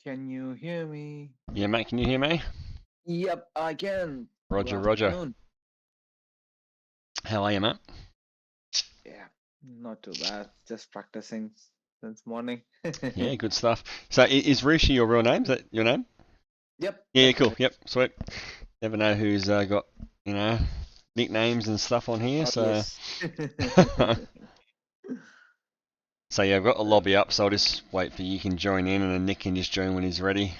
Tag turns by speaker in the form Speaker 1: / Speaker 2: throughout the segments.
Speaker 1: Can you hear me?
Speaker 2: Yeah, mate, can you hear me?
Speaker 1: Yep, I can. Good
Speaker 2: Roger, Roger.
Speaker 1: afternoon.
Speaker 2: How are you, mate?
Speaker 1: Yeah, not too bad. Just practicing since morning.
Speaker 2: Yeah, good stuff. So, is Rishi your real name? Is that your name?
Speaker 1: Yep,
Speaker 2: Yeah,
Speaker 1: that's
Speaker 2: cool.
Speaker 1: right.
Speaker 2: Yep, sweet. Never know who's got, you know, nicknames and stuff on here.
Speaker 1: Oh,
Speaker 2: So,
Speaker 1: yes.
Speaker 2: so yeah, I've got the
Speaker 1: Uh,
Speaker 2: lobby up. So I'll just wait for you can join in, and then Nick can just join when he's ready.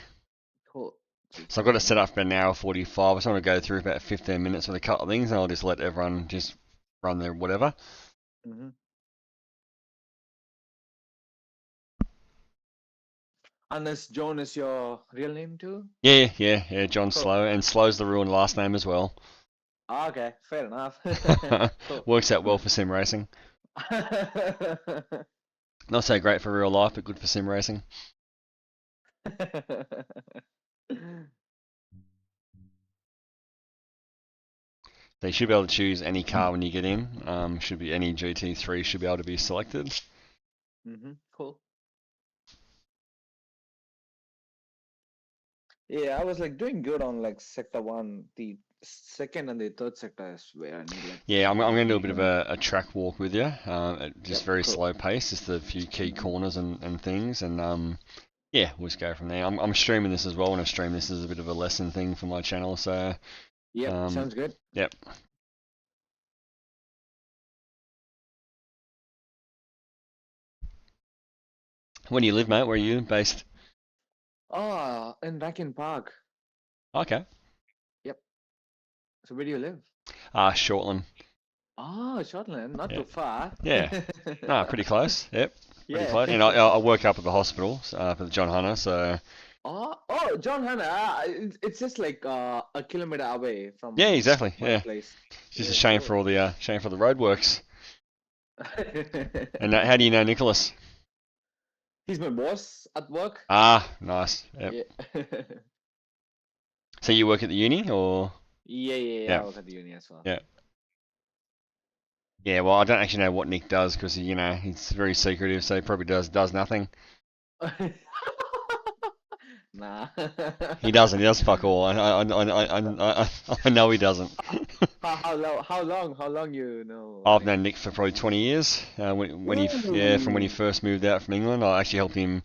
Speaker 1: Cool. Just
Speaker 2: So I've got it
Speaker 1: joining
Speaker 2: set
Speaker 1: in.
Speaker 2: up for an hour 45. I just want to go through about 15 minutes with a couple of things, and I'll just let everyone just run their whatever.
Speaker 1: Mm-hmm. Unless Joan is your real name too?
Speaker 2: Yeah. John
Speaker 1: Cool.
Speaker 2: Slow, and Slow's the real last name as well.
Speaker 1: Ah, okay, fair enough. Cool.
Speaker 2: Works out well for sim racing. Not so great for real life, but good for sim racing. So you should be able to choose any car when you get in. Should be any GT3 should be able to be selected.
Speaker 1: Cool. Yeah, I was like doing good on like sector one. The second and the third sector is where I need like
Speaker 2: Yeah, I'm going to do a bit of
Speaker 1: improvement.
Speaker 2: a track walk with you. Just
Speaker 1: Yep,
Speaker 2: very
Speaker 1: cool.
Speaker 2: slow pace, just a few key
Speaker 1: Hmm.
Speaker 2: corners and things. And yeah, we'll just go from there. I'm streaming this as well, and I stream this as a bit of a lesson thing for my channel. So
Speaker 1: Yep, sounds good.
Speaker 2: yep. Where do you live, mate? Where are you based?
Speaker 1: Ah, in Rackin Park.
Speaker 2: Okay.
Speaker 1: Yep. So where do you live?
Speaker 2: Shortland.
Speaker 1: Ah, Shortland, not
Speaker 2: Yeah.
Speaker 1: too far.
Speaker 2: Yeah. No, pretty close. Yep. Pretty
Speaker 1: Yeah.
Speaker 2: close. And I work up at the hospital for the John Hunter, so
Speaker 1: Oh, John Hanna. It's just like a kilometer away
Speaker 2: yeah,
Speaker 1: from
Speaker 2: exactly.
Speaker 1: my
Speaker 2: Yeah.
Speaker 1: place.
Speaker 2: It's just a
Speaker 1: Yeah,
Speaker 2: shame
Speaker 1: cool.
Speaker 2: for all the roadworks. And how do you know Nicholas?
Speaker 1: He's my boss at work.
Speaker 2: Ah, nice. Yep.
Speaker 1: Yeah.
Speaker 2: So you work at the uni, or?
Speaker 1: Yeah.
Speaker 2: Yeah.
Speaker 1: I work at the uni as well.
Speaker 2: Yeah. Yeah. Well, I don't actually know what Nick does because he's very secretive, so he probably does nothing.
Speaker 1: Nah.
Speaker 2: He doesn't. He does fuck all. I know he doesn't.
Speaker 1: How long you know
Speaker 2: I've
Speaker 1: Nick?
Speaker 2: known Nick for probably 20 years. From when he
Speaker 1: Ooh.
Speaker 2: first moved out from England, I actually helped him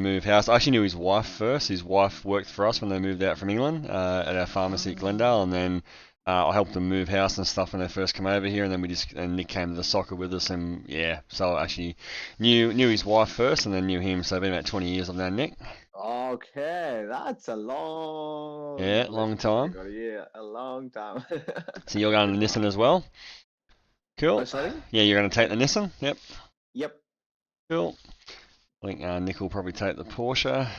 Speaker 2: move house. I actually knew his wife first. His wife worked for us when they moved out from England at our pharmacy at Glendale, and then I helped them move house and stuff when they first came over here, and then and Nick came to the soccer with us, and yeah, so I actually knew his wife first, and then knew him. So it's been about 20 years I've known Nick.
Speaker 1: Okay, that's a long
Speaker 2: Yeah, long
Speaker 1: relationship you
Speaker 2: time.
Speaker 1: got. Yeah, a long time.
Speaker 2: So you're going to Nissan as well?
Speaker 1: Oh,
Speaker 2: Cool.
Speaker 1: sorry?
Speaker 2: Yeah, you're going to take the Nissan? Yep.
Speaker 1: Yep.
Speaker 2: Cool. I think Nick will probably take the Porsche.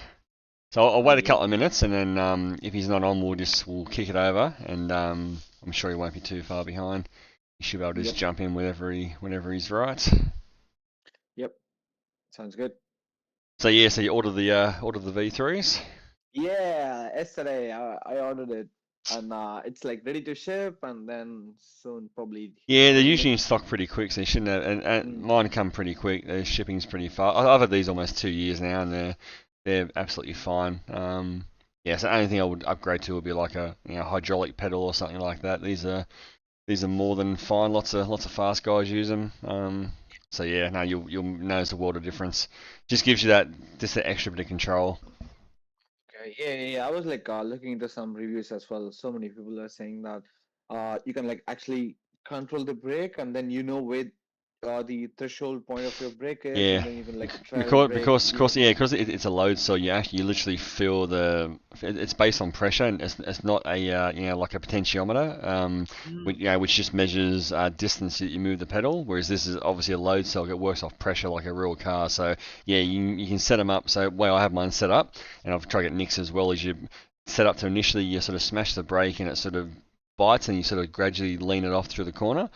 Speaker 2: So I'll wait a
Speaker 1: Yep.
Speaker 2: couple of minutes, and then if he's not on, we'll kick it over, and I'm sure he won't be too far behind. He should be able to just
Speaker 1: Yep.
Speaker 2: jump in whenever he's right.
Speaker 1: Yep. Sounds good.
Speaker 2: So yeah, so you order the V3s.
Speaker 1: Yeah, yesterday I ordered it and it's like ready to ship and then soon probably
Speaker 2: Yeah, they're
Speaker 1: within
Speaker 2: usually
Speaker 1: next.
Speaker 2: in stock pretty quick, so you shouldn't have, and
Speaker 1: Mm,
Speaker 2: mine come pretty quick. Their shipping's pretty fast. I've had these almost 2 years now, and they're absolutely fine. Yeah, so the only thing I would upgrade to would be like a hydraulic pedal or something like that. These are more than fine. Lots of fast guys use them. So yeah, no, you'll notice the world of difference. Just gives you just that extra bit of control.
Speaker 1: okay. Yeah. I was like looking into some reviews as well. So many people are saying that you can like actually control the brake and then you know where the threshold point of your brake is
Speaker 2: Yeah,
Speaker 1: and then you can like trial
Speaker 2: because
Speaker 1: brake
Speaker 2: because
Speaker 1: even.
Speaker 2: because yeah, because it's a load cell. You literally feel it's based on pressure, and it's not a like a potentiometer,
Speaker 1: Mm.
Speaker 2: which just measures distance that you move the pedal. Whereas this is obviously a load cell. It works off pressure like a real car. So yeah, you can set them up. So the way I have mine set up, and I've tried to get Nick's as well. Is you set up to initially you sort of smash the brake and it sort of bites, and you sort of gradually lean it off through the corner.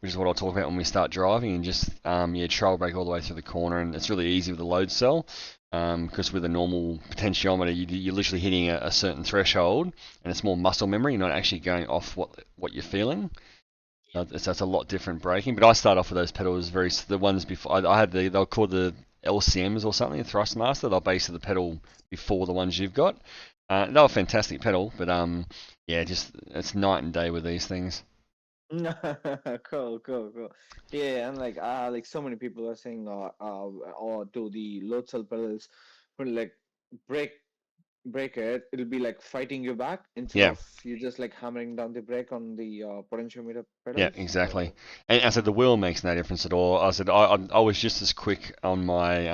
Speaker 2: Which is what I'll talk about when we start driving, and just trail brake all the way through the corner, and it's really easy with the load cell, because with a normal potentiometer you're literally hitting a certain threshold, and it's more muscle memory. You're not actually going off what you're feeling. So that's a lot different braking. But I start off with those pedals the ones before I had they were called the LCMs or something, Thrustmaster. They're basically the pedal before the ones you've got. They were a fantastic pedal, but yeah, just it's night and day with these things.
Speaker 1: Cool, cool, cool. Yeah, and like so many people are saying or do the load cell pedals will like break break it, it'll be like fighting you back instead
Speaker 2: Yeah,
Speaker 1: of you just like hammering down the brake on the potentiometer
Speaker 2: yeah,
Speaker 1: pedals.
Speaker 2: exactly.
Speaker 1: So
Speaker 2: And I said the wheel makes no difference at all. I said I was just as quick on my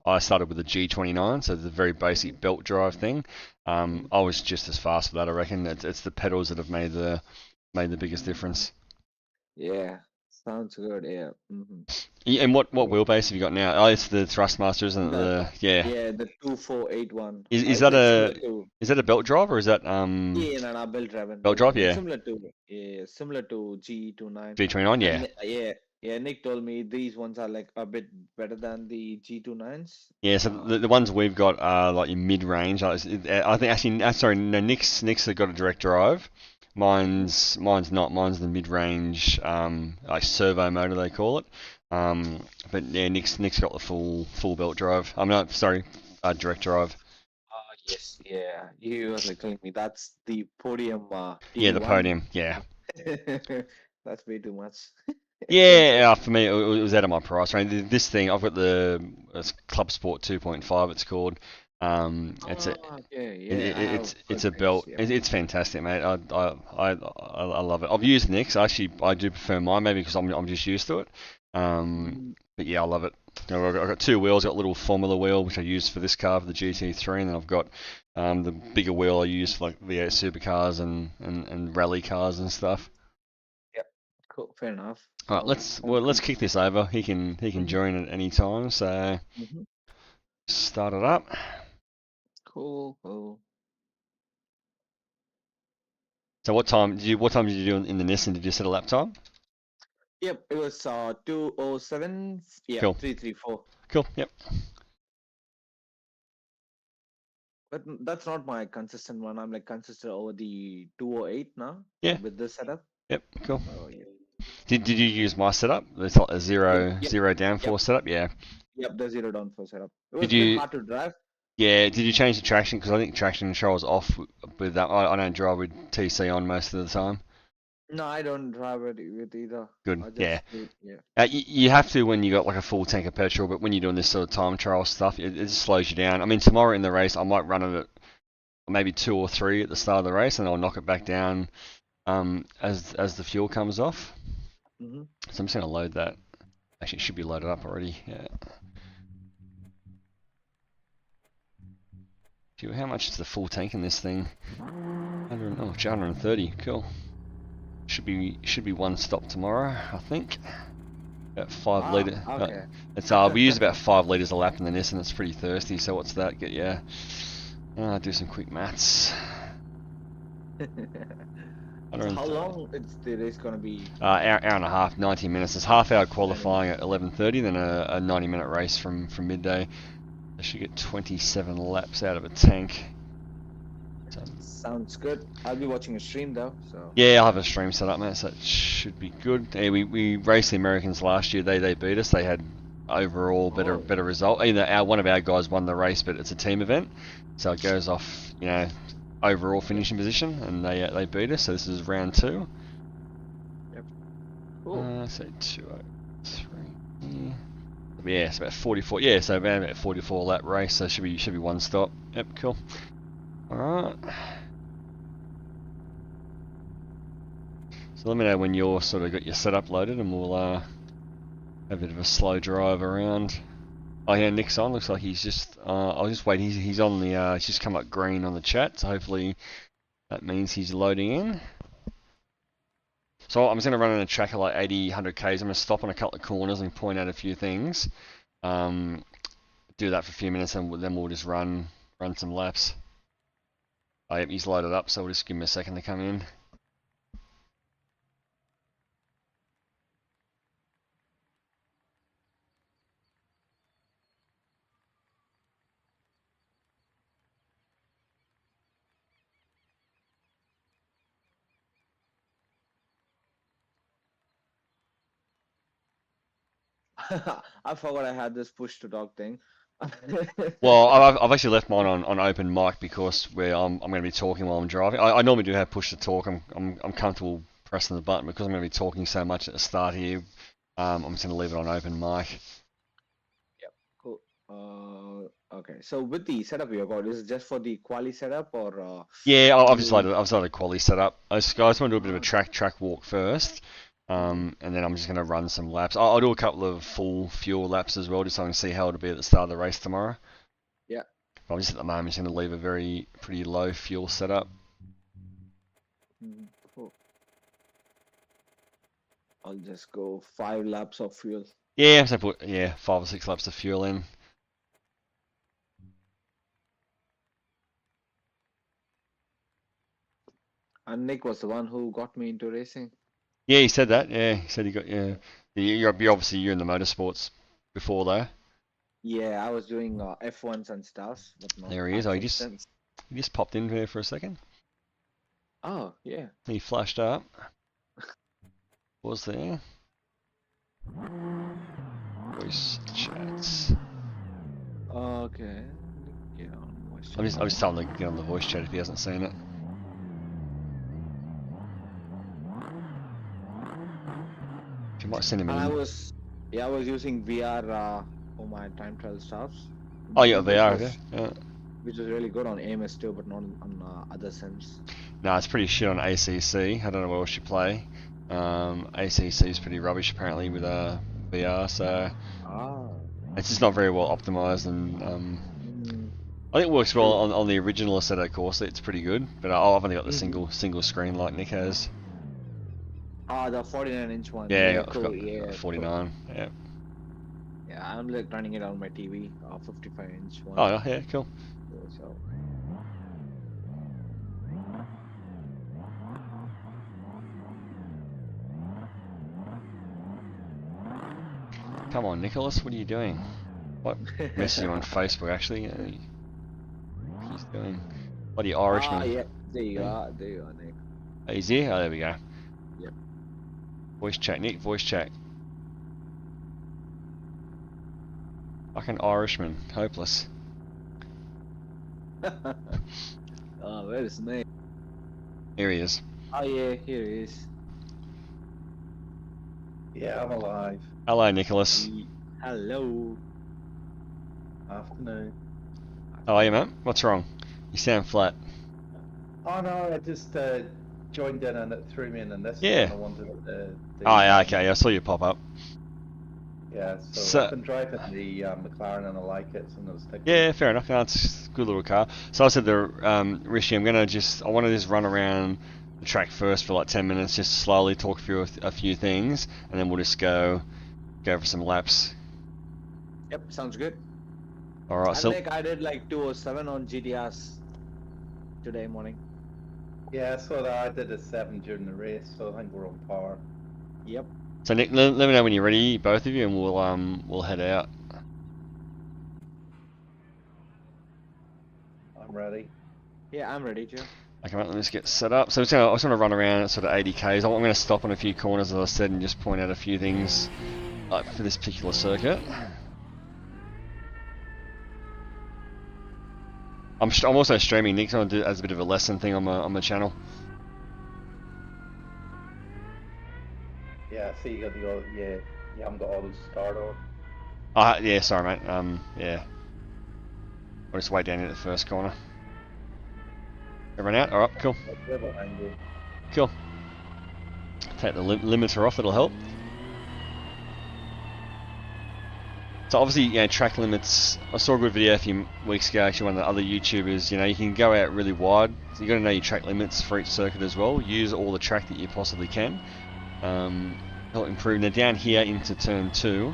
Speaker 2: I started with a G29, so the very
Speaker 1: mhm,
Speaker 2: basic belt drive thing.
Speaker 1: mhm,
Speaker 2: I was just as fast with that. I reckon it's the pedals that have made the biggest
Speaker 1: mhm.
Speaker 2: difference.
Speaker 1: Yeah, sounds good. Yeah.
Speaker 2: Yeah, and what
Speaker 1: Cool.
Speaker 2: wheelbase have you got now? Oh, it's the Thrustmaster, isn't it?
Speaker 1: The
Speaker 2: Yeah.
Speaker 1: yeah, the 2481.
Speaker 2: Is
Speaker 1: It's
Speaker 2: that
Speaker 1: like similar
Speaker 2: a
Speaker 1: to
Speaker 2: belt drive or is that
Speaker 1: yeah, no, no,
Speaker 2: belt
Speaker 1: belt
Speaker 2: drive?
Speaker 1: driven.
Speaker 2: Yeah.
Speaker 1: Similar to yeah, similar to G29.
Speaker 2: G29, yeah.
Speaker 1: And yeah, yeah, Nick told me these ones are like a bit better than the G29s.
Speaker 2: Yeah, so the ones we've got are like in mid range. I think actually, sorry, no, Nick's has got a direct drive.
Speaker 1: Mhm.
Speaker 2: Mine's not. Mine's the mid range, like servo motor they call it. But yeah, Nick's got the full belt drive. I'm not sorry, direct drive.
Speaker 1: Yes, yeah. He was like telling me that's the podium
Speaker 2: Yeah, the
Speaker 1: T1.
Speaker 2: podium. Yeah,
Speaker 1: That's way too much expensive.
Speaker 2: yeah. For me, it was out of my price range. This thing, I've got the it's Club Sport 2.5. It's called. It's a
Speaker 1: Okay, yeah, I have
Speaker 2: it's
Speaker 1: heard
Speaker 2: a
Speaker 1: things.
Speaker 2: belt.
Speaker 1: Yep.
Speaker 2: It's fantastic, mate. I love it. I've used Nick's. I do prefer mine maybe because I'm just used to it.
Speaker 1: Mhm.
Speaker 2: But yeah, I love it. I've got two wheels. I've got a little Formula wheel which I use for this car for the GT3, and then I've got the bigger wheel I use for like V8 supercars and rally cars and stuff.
Speaker 1: Yep. Cool. Fair enough.
Speaker 2: All right,
Speaker 1: Sounds
Speaker 2: let's
Speaker 1: good.
Speaker 2: kick this over. He can
Speaker 1: Hmm.
Speaker 2: join at any time. So
Speaker 1: Hmm.
Speaker 2: start it up.
Speaker 1: Cool, cool.
Speaker 2: So what time did you do in the Nissan? Did you set a lap time?
Speaker 1: Yep, it was 207. Yeah,
Speaker 2: Cool.
Speaker 1: 334.
Speaker 2: Cool. Yep.
Speaker 1: But that's not my consistent one. I'm like consistent over the 208 now
Speaker 2: Yeah.
Speaker 1: with this setup.
Speaker 2: Yep. Cool.
Speaker 1: Oh yeah.
Speaker 2: Did you use my setup? It's like a
Speaker 1: Yep, yep,
Speaker 2: zero
Speaker 1: yep,
Speaker 2: downforce setup. Yeah.
Speaker 1: yep. The zero down for setup. It
Speaker 2: Did
Speaker 1: was a bit
Speaker 2: you?
Speaker 1: hard to drive.
Speaker 2: Yeah. Did you change the traction? Because I think traction control is off with that. I don't drive with TC on most of the time.
Speaker 1: No, I don't drive it with either.
Speaker 2: Good.
Speaker 1: I
Speaker 2: Yeah.
Speaker 1: just do it. Yeah.
Speaker 2: You have to when you got like a full tank of petrol, but when you're doing this sort of time trial stuff, it just slows you down. I mean, tomorrow in the race, I might run it at maybe two or three at the start of the race, and I'll knock it back down as the fuel comes off.
Speaker 1: Hmm.
Speaker 2: So I'm just gonna load that. Actually, it should be loaded up already. Yeah. How much is the full tank in this thing? 100, 130. Cool. Should be one stop tomorrow, I think. About 5 litre.
Speaker 1: Okay.
Speaker 2: It's we use about 5 litres a lap in the Nissan. It's pretty thirsty. So what's that? Get you. Do some quick maths.
Speaker 1: So how
Speaker 2: 130.
Speaker 1: long is the race gonna be?
Speaker 2: Hour and a half, 90 minutes. It's half hour
Speaker 1: 90
Speaker 2: qualifying
Speaker 1: minutes.
Speaker 2: at 11:30, then a 90-minute race from midday. I should get 27 laps out of a tank. So,
Speaker 1: Sounds good. I'll be watching a stream though, so.
Speaker 2: yeah, I'll have a stream set up, mate. So it should be good. Yeah, we raced the Americans last year. They beat us. They had overall
Speaker 1: Oh.
Speaker 2: better result. One of our guys won the race, but it's a team event, so it goes off overall
Speaker 1: Yep.
Speaker 2: finishing position, and they beat us. So this is round two.
Speaker 1: Yep. Cool.
Speaker 2: So 203. Yeah, it's about 44. Yeah, so about 44 lap race. So should be one stop. Yep, cool. All right. So let me know when you're sort of got your setup loaded, and we'll have a bit of a slow drive around. Oh yeah, Nick's on. Looks like he's just. I'll just wait. He's on the. He's just come up green on the chat. So hopefully that means he's loading in. So I'm just going to run on a track at like 80, 100 k's. I'm going to stop on a couple of corners and point out a few things. Do that for a few minutes, and then we'll just run some laps. Oh, yep, he's loaded up, so we'll just give him a second to come in.
Speaker 1: I forgot I had this push to talk thing.
Speaker 2: Well, I've actually left mine on open mic because where I'm going to be talking while I'm driving. I normally do have push to talk. I'm comfortable pressing the button because I'm going to be talking so much at the start here. I'm just going to leave it on open mic.
Speaker 1: Yep, cool. Okay, so with the setup you got, is it just for the quali setup or
Speaker 2: Yeah, I've
Speaker 1: you?
Speaker 2: decided I've decided a quality setup. I just want to do a bit of a
Speaker 1: Okay.
Speaker 2: track walk first,
Speaker 1: Mhm.
Speaker 2: and then I'm just going to run some laps. I'll do a couple of full fuel laps as well, just so I can see how it'll be at the start of the race tomorrow.
Speaker 1: Yeah.
Speaker 2: But I'm just at the moment just going to leave a pretty low fuel setup.
Speaker 1: Cool. I'll just go 5 laps of fuel.
Speaker 2: Yeah, so put 5 or 6 laps of fuel in.
Speaker 1: And Nick was the one who got me into racing.
Speaker 2: Yeah, he said that. Yeah, he said he got You're obviously you're in the motorsports before though.
Speaker 1: Yeah, I was doing F1s and stuff, but not
Speaker 2: There he is. Oh,
Speaker 1: actual sense.
Speaker 2: he just popped in there for a second.
Speaker 1: Oh, yeah.
Speaker 2: He flashed up. Was there? Voice chats.
Speaker 1: Okay. Get on voice
Speaker 2: I'm
Speaker 1: chat.
Speaker 2: just telling him to get on the voice chat if he hasn't seen it. You might send him an
Speaker 1: And
Speaker 2: in.
Speaker 1: I was using VR for my time trial stuffs,
Speaker 2: Oh yeah,
Speaker 1: which
Speaker 2: VR. Okay.
Speaker 1: was
Speaker 2: Yeah.
Speaker 1: which was really good on AMS too, but not on other sims.
Speaker 2: No, it's pretty shit on ACC. I don't know what else you play. ACC is pretty rubbish apparently with VR, so
Speaker 1: Ah.
Speaker 2: it's just not very well optimized. And
Speaker 1: Mm,
Speaker 2: I think it works well
Speaker 1: true.
Speaker 2: on the original Assetto course. It's pretty good, but I've only got the
Speaker 1: Hmm.
Speaker 2: single screen like Nick has.
Speaker 1: Ah, the 49-inch one.
Speaker 2: Yeah,
Speaker 1: Yeah,
Speaker 2: I've
Speaker 1: cool.
Speaker 2: got
Speaker 1: Yeah, cool.
Speaker 2: 49. Yeah.
Speaker 1: Yeah, I'm like running it on my TV, 55-inch one.
Speaker 2: Oh yeah, cool.
Speaker 1: Yeah, so
Speaker 2: Come on, Nicholas, what are you doing? What messaging you on Facebook actually? He's doing bloody
Speaker 1: ah,
Speaker 2: Irishman.
Speaker 1: yeah. There you
Speaker 2: Hey,
Speaker 1: are. There you are, Nick.
Speaker 2: he's here. Oh, there we go.
Speaker 1: Yep.
Speaker 2: Voice chat, Nick. Voice chat. Fucking Irishman, hopeless.
Speaker 1: Oh, where is Nick?
Speaker 2: Here he is.
Speaker 1: Oh yeah, here he is.
Speaker 3: Yeah, I'm alive.
Speaker 2: Hello, Nicholas.
Speaker 1: Hello.
Speaker 3: Afternoon.
Speaker 2: How are you, man? What's wrong? You sound flat.
Speaker 3: Oh no, I just joined in and it threw me in this
Speaker 2: Yeah.
Speaker 3: and I wanted
Speaker 2: Oh yeah, okay. I saw you pop up.
Speaker 3: yeah, so,
Speaker 2: So-
Speaker 3: I've been driving the McLaren and I like it, so I'm gonna stick
Speaker 2: Yeah,
Speaker 3: with
Speaker 2: fair enough. No, it's a good little car. So I said to Rishi, I want to just run around the track first for like 10 minutes, just slowly talk through a few things, and then we'll just go for some laps.
Speaker 1: Yep, sounds good.
Speaker 2: All right.
Speaker 1: And
Speaker 2: So
Speaker 1: Nick, I did like 207 on GTRs today morning.
Speaker 3: Yeah, so that I did a 7 during the race, so I think we're on par.
Speaker 1: Yep.
Speaker 2: Nick, let me know when you're ready, both of you, and we'll head out.
Speaker 3: I'm ready.
Speaker 1: Yeah, I'm ready, Joe.
Speaker 2: Okay, mate, let me just get set up. So I just want to run around at sort of 80 k's. I'm going to stop on a few corners, as I said, and just point out a few things for this particular circuit. I'm also streaming, Nick, so I'll do it as a bit of a lesson thing on my channel.
Speaker 3: Yeah, I see you got the auto, you haven't got auto start on.
Speaker 2: Yeah, sorry, mate. Yeah. I'll just wait down at the first corner. Everyone out? Alright, cool.
Speaker 3: They're behind you.
Speaker 2: Cool. Take the limiter off, it'll help. So obviously, track limits. I saw a good video a few weeks ago, actually, one of the other YouTubers. You can go out really wide. So you got to know your track limits for each circuit as well. Use all the track that you possibly can. Help improve. Now down here into turn 2,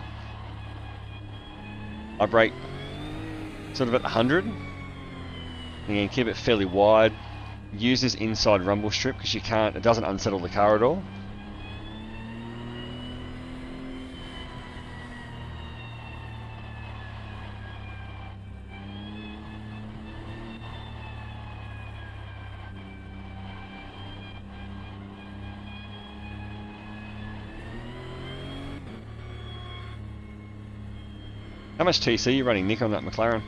Speaker 2: I brake sort of at 100. Again, keep it fairly wide. Use this inside rumble strip because it doesn't unsettle the car at all. How much TC are you running, Nick, on that McLaren?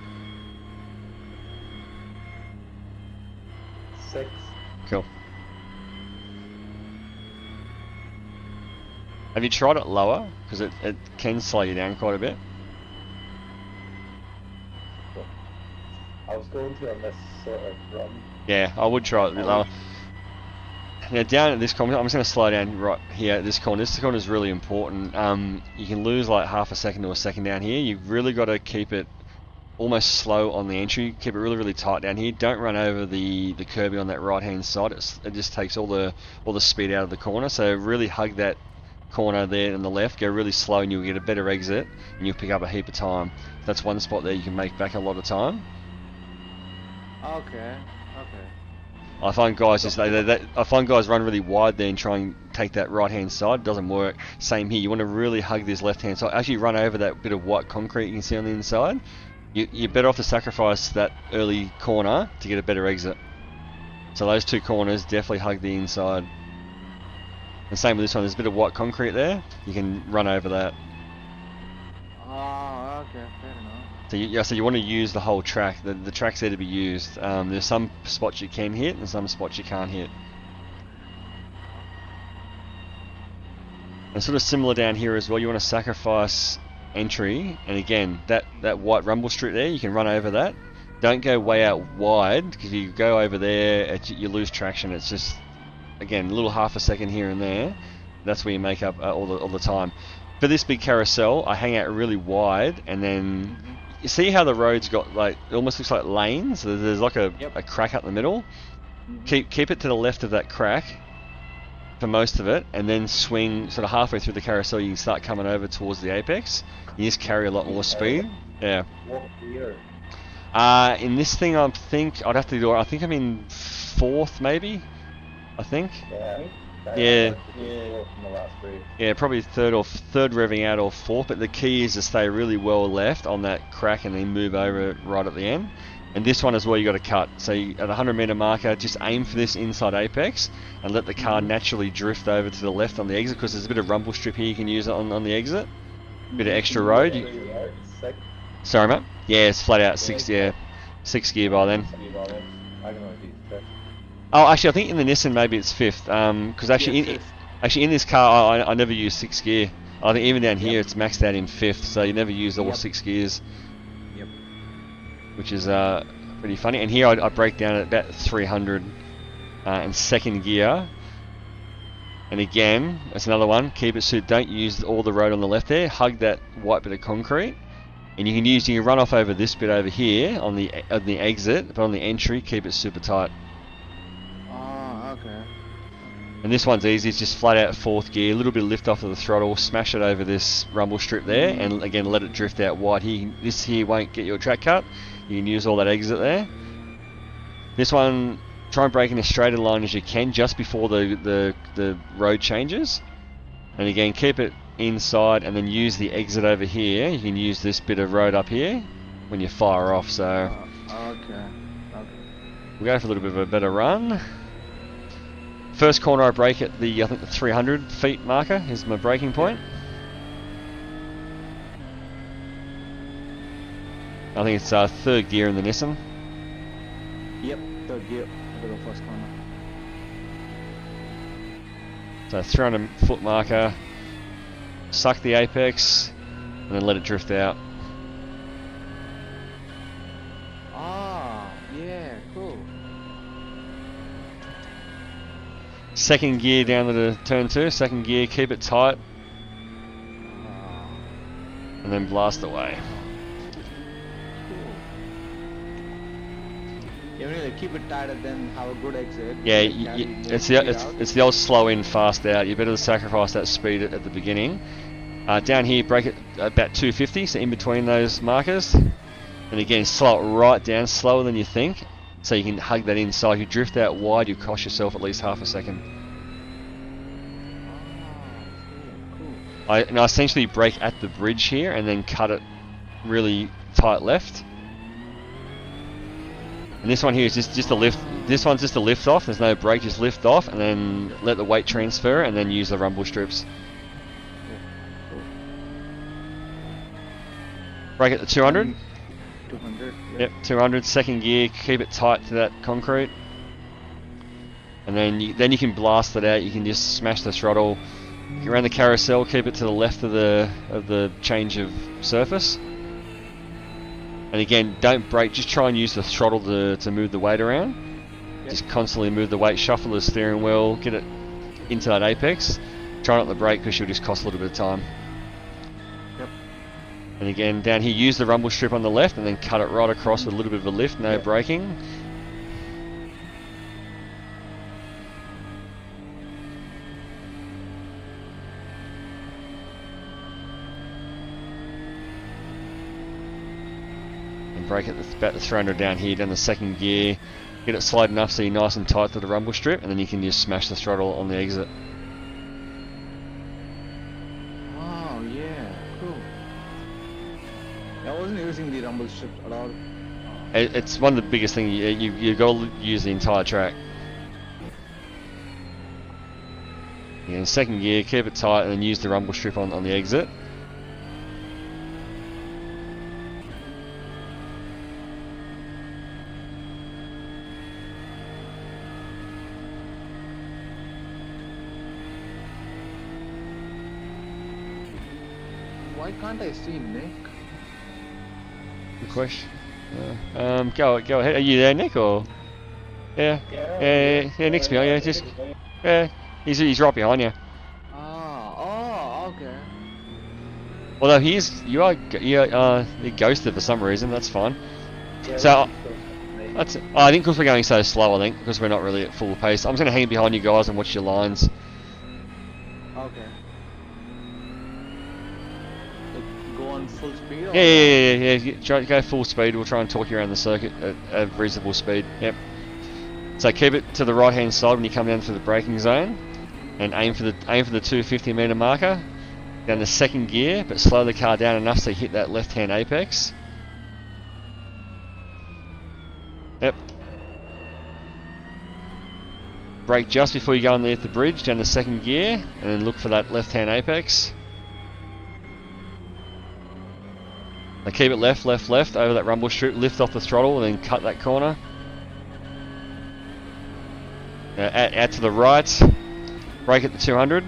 Speaker 3: 6.
Speaker 2: Cool. Have you tried it lower? Because it can slow you down quite a bit.
Speaker 3: I was going to on this sort of run.
Speaker 2: Yeah, I would try it a bit lower. Now down at this corner, I'm just going to slow down right here at this corner. This corner is really important. You can lose like half a second to a second down here. You've really got to keep it almost slow on the entry. Keep it really, really tight down here. Don't run over the curbing on that right hand side. It just takes all the speed out of the corner. So really hug that corner there on the left. Go really slow and you'll get a better exit and you'll pick up a heap of time. That's one spot there you can make back a lot of time.
Speaker 1: Okay.
Speaker 2: I find guys I find guys run really wide there and try and take that right hand side. It doesn't work. Same here. You want to really hug this left hand side. Actually run over that bit of white concrete you can see on the inside. You're better off to sacrifice that early corner to get a better exit. So those two corners definitely hug the inside. And same with this one. There's a bit of white concrete there. You can run over that.
Speaker 1: Oh, okay, fair enough.
Speaker 2: So you want to use the whole track. The track's there to be used. There's some spots you can hit and some spots you can't hit. And sort of similar down here as well. You want to sacrifice entry, and again that white rumble strip there, you can run over that. Don't go way out wide, because if you go over there you lose traction. It's just, again, a little half a second here and there. That's where you make up all the time. For this big carousel, I hang out really wide, and then you see how the road's got like, it almost looks like lanes. There's like a crack up the middle. Keep it to the left of that crack for most of it, and then swing sort of halfway through the carousel. You can start coming over towards the apex. You just carry a lot more speed. Yeah.
Speaker 3: What gear?
Speaker 2: In this thing, I think I'd have to do. I think I'm in 4th, maybe. I think. Yeah. Yeah, probably third revving out or 4th. But the key is to stay really well left on that crack and then move over right at the end. And this one is where you got to cut. So at the 100-meter marker, just aim for this inside apex and let the car naturally drift over to the left on the exit, because there's a bit of rumble strip here you can use on the exit. Bit of extra road. Sorry, mate. Yeah, it's flat out 6. Yeah, 6 gear by then. Oh, actually, I think in the Nissan maybe it's 5th. Because actually, in this car, I never use 6 gear. I think even down here it's maxed out in 5th, so you never use all 6 gears.
Speaker 1: Yep.
Speaker 2: Which is pretty funny. And here I break down at about 300 in 2nd gear. And again, that's another one. Keep it so don't use all the road on the left there. Hug that white bit of concrete. And you can run off over this bit over here on the exit, but on the entry, keep it super tight.
Speaker 1: Oh, okay.
Speaker 2: And this one's easy. It's just flat out 4th gear, a little bit of lift off of the throttle, smash it over this rumble strip there, and again let it drift out wide. This here won't get you a track cut. You can use all that exit there. This one, try and brake in as straight a line as you can just before the road changes. And again, keep it inside and then use the exit over here. You can use this bit of road up here when you fire off. So
Speaker 1: Okay.
Speaker 2: we'll go for a little bit of a better run. First corner I brake at I think the 300 feet marker is my braking point. I think it's 3rd gear in the Nissan.
Speaker 1: Yep, 3rd gear for the first corner.
Speaker 2: So 300 foot marker, suck the apex, and then let it drift out.
Speaker 1: Ah, yeah, cool.
Speaker 2: 2nd gear down to the turn 2, 2nd gear, keep it tight, and then blast away.
Speaker 1: You really keep it tight and then have a good exit.
Speaker 2: Yeah, it's the old slow in, fast out. You better sacrifice that speed at the beginning. Down here, brake it about 250, so in between those markers. And again, slow it right down, slower than you think, so you can hug that inside. If you drift out wide, you cost yourself at least half a second. I essentially brake at the bridge here and then cut it really tight left. And this one here is just a lift. This one's just a lift off. There's no brake, just lift off and then let the weight transfer and then use the rumble strips. Brake at the 200.
Speaker 1: 200.
Speaker 2: Yep, 200. Second gear, keep it tight to that concrete. And then you can blast it out. You can just smash the throttle around the carousel. Keep it to the left of the change of surface. And again, don't brake. Just try and use the throttle to move the weight around. Yep. Just constantly move the weight. Shuffle the steering wheel. Get it into that apex. Try not to brake because you'll just cost a little bit of time.
Speaker 1: Yep.
Speaker 2: And again, down here, use the rumble strip on the left, and then cut it right across with a little bit of a lift. No braking. Brake at about the 300 down here, down the second gear. Get it slide enough so you're nice and tight to the rumble strip, and then you can just smash the throttle on the exit.
Speaker 1: Oh yeah, cool. I wasn't using the rumble strip at all.
Speaker 2: It's one of the biggest things. You got to use the entire track. Yeah, second gear, keep it tight, and then use the rumble strip on the exit.
Speaker 1: Why can't I see Nick?
Speaker 2: Good question. Go ahead. Are you there, Nick? Or yeah, Nick's behind you. Just he's right behind you.
Speaker 1: Oh, okay.
Speaker 2: Although you are ghosted for some reason. That's fine.
Speaker 3: Yeah,
Speaker 2: So I think because we're going so slow. I think because we're not really at full pace. I'm just gonna hang behind you guys and watch your lines.
Speaker 1: Okay. Go on full speed? Or
Speaker 2: Yeah. Go full speed. We'll try and talk you around the circuit at reasonable speed. Yep. So keep it to the right hand side when you come down to the braking zone, and aim for the 250 meter marker. Down the second gear, but slow the car down enough so you hit that left hand apex. Yep. Brake just before you go underneath the bridge, down the second gear, and then look for that left hand apex. Now keep it left over that rumble strip, lift off the throttle, and then cut that corner. Now out to the right, brake at the 200.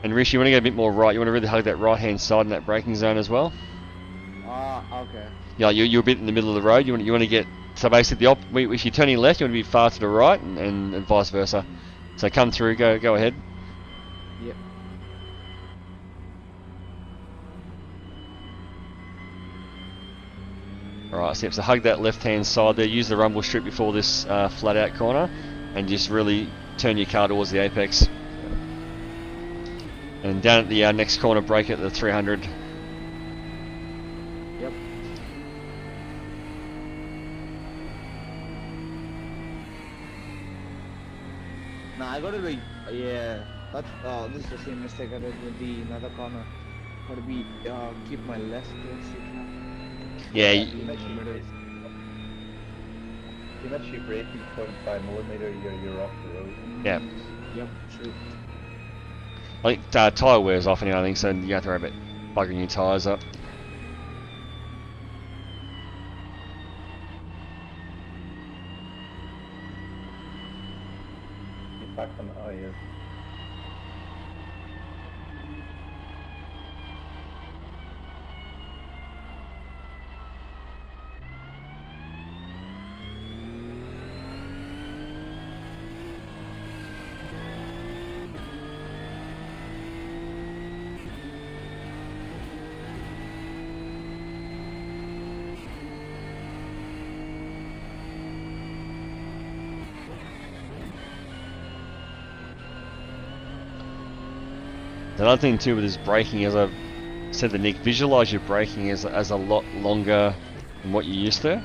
Speaker 2: And Rishi, you want to go a bit more right, you want to really hug that right hand side in that braking zone as well.
Speaker 1: Okay.
Speaker 2: Yeah, you're a bit in the middle of the road, you want to get, so basically if you're turning left, you want to be far to the right, and vice versa. So come through, go ahead.
Speaker 1: Yep.
Speaker 2: Alright, so hug that left hand side there, use the rumble strip before this flat out corner, and just really turn your car towards the apex. And down at the next corner, brake at the 300.
Speaker 1: Yep. Nah, I gotta be. Yeah, that's. This is the same mistake I did with the another corner. Gotta be. Keep my left towards the traffic.
Speaker 2: Yeah.
Speaker 3: Even if you brake 0.5mm, you're off the road.
Speaker 2: Yeah.
Speaker 1: Yep, true.
Speaker 2: I think tyre wears off anyway, I think, so you have to worry about bugging your tyres up.
Speaker 3: Get back on the yeah.
Speaker 2: Another thing too with this braking, as I've said to Nick, visualise your braking as a lot longer than what you're used to.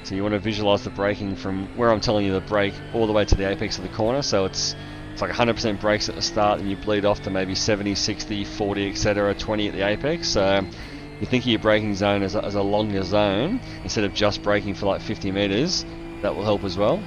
Speaker 2: So you want to visualise the braking from where I'm telling you to brake all the way to the apex of the corner, so it's like 100% brakes at the start and you bleed off to maybe 70, 60, 40, etc., 20 at the apex. So you think of your braking zone as a longer zone instead of just braking for like 50 metres. That will help as well.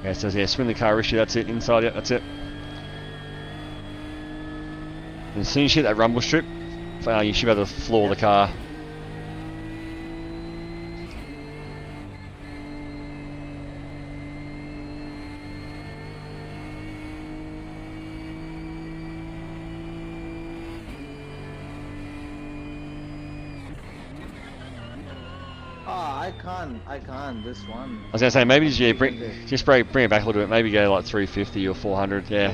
Speaker 2: Yeah, it says yeah, swing the car, Rishi. That's it. Inside, yeah, that's it. And as soon as you hit that rumble strip, you should be able to floor the car.
Speaker 1: I can't. This one.
Speaker 2: I was gonna say maybe just, yeah,
Speaker 1: Bring
Speaker 2: bring it back a little bit. Maybe go like 350 or 400. Yeah.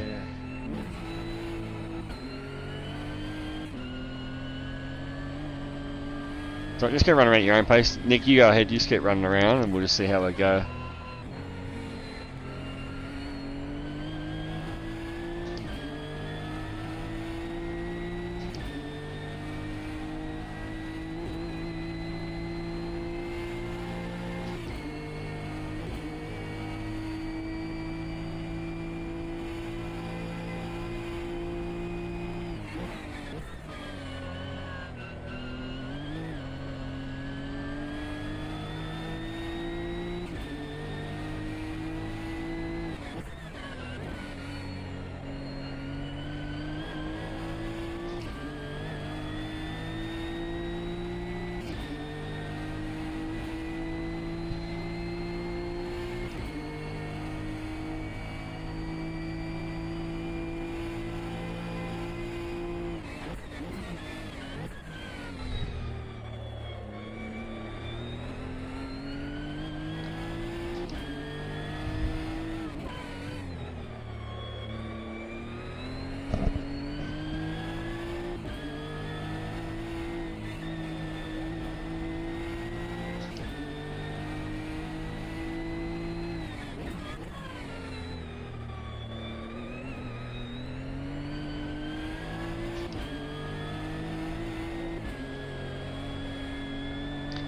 Speaker 2: So just go run around at your own pace. Nick, you go ahead. You just keep running around, and we'll just see how we go.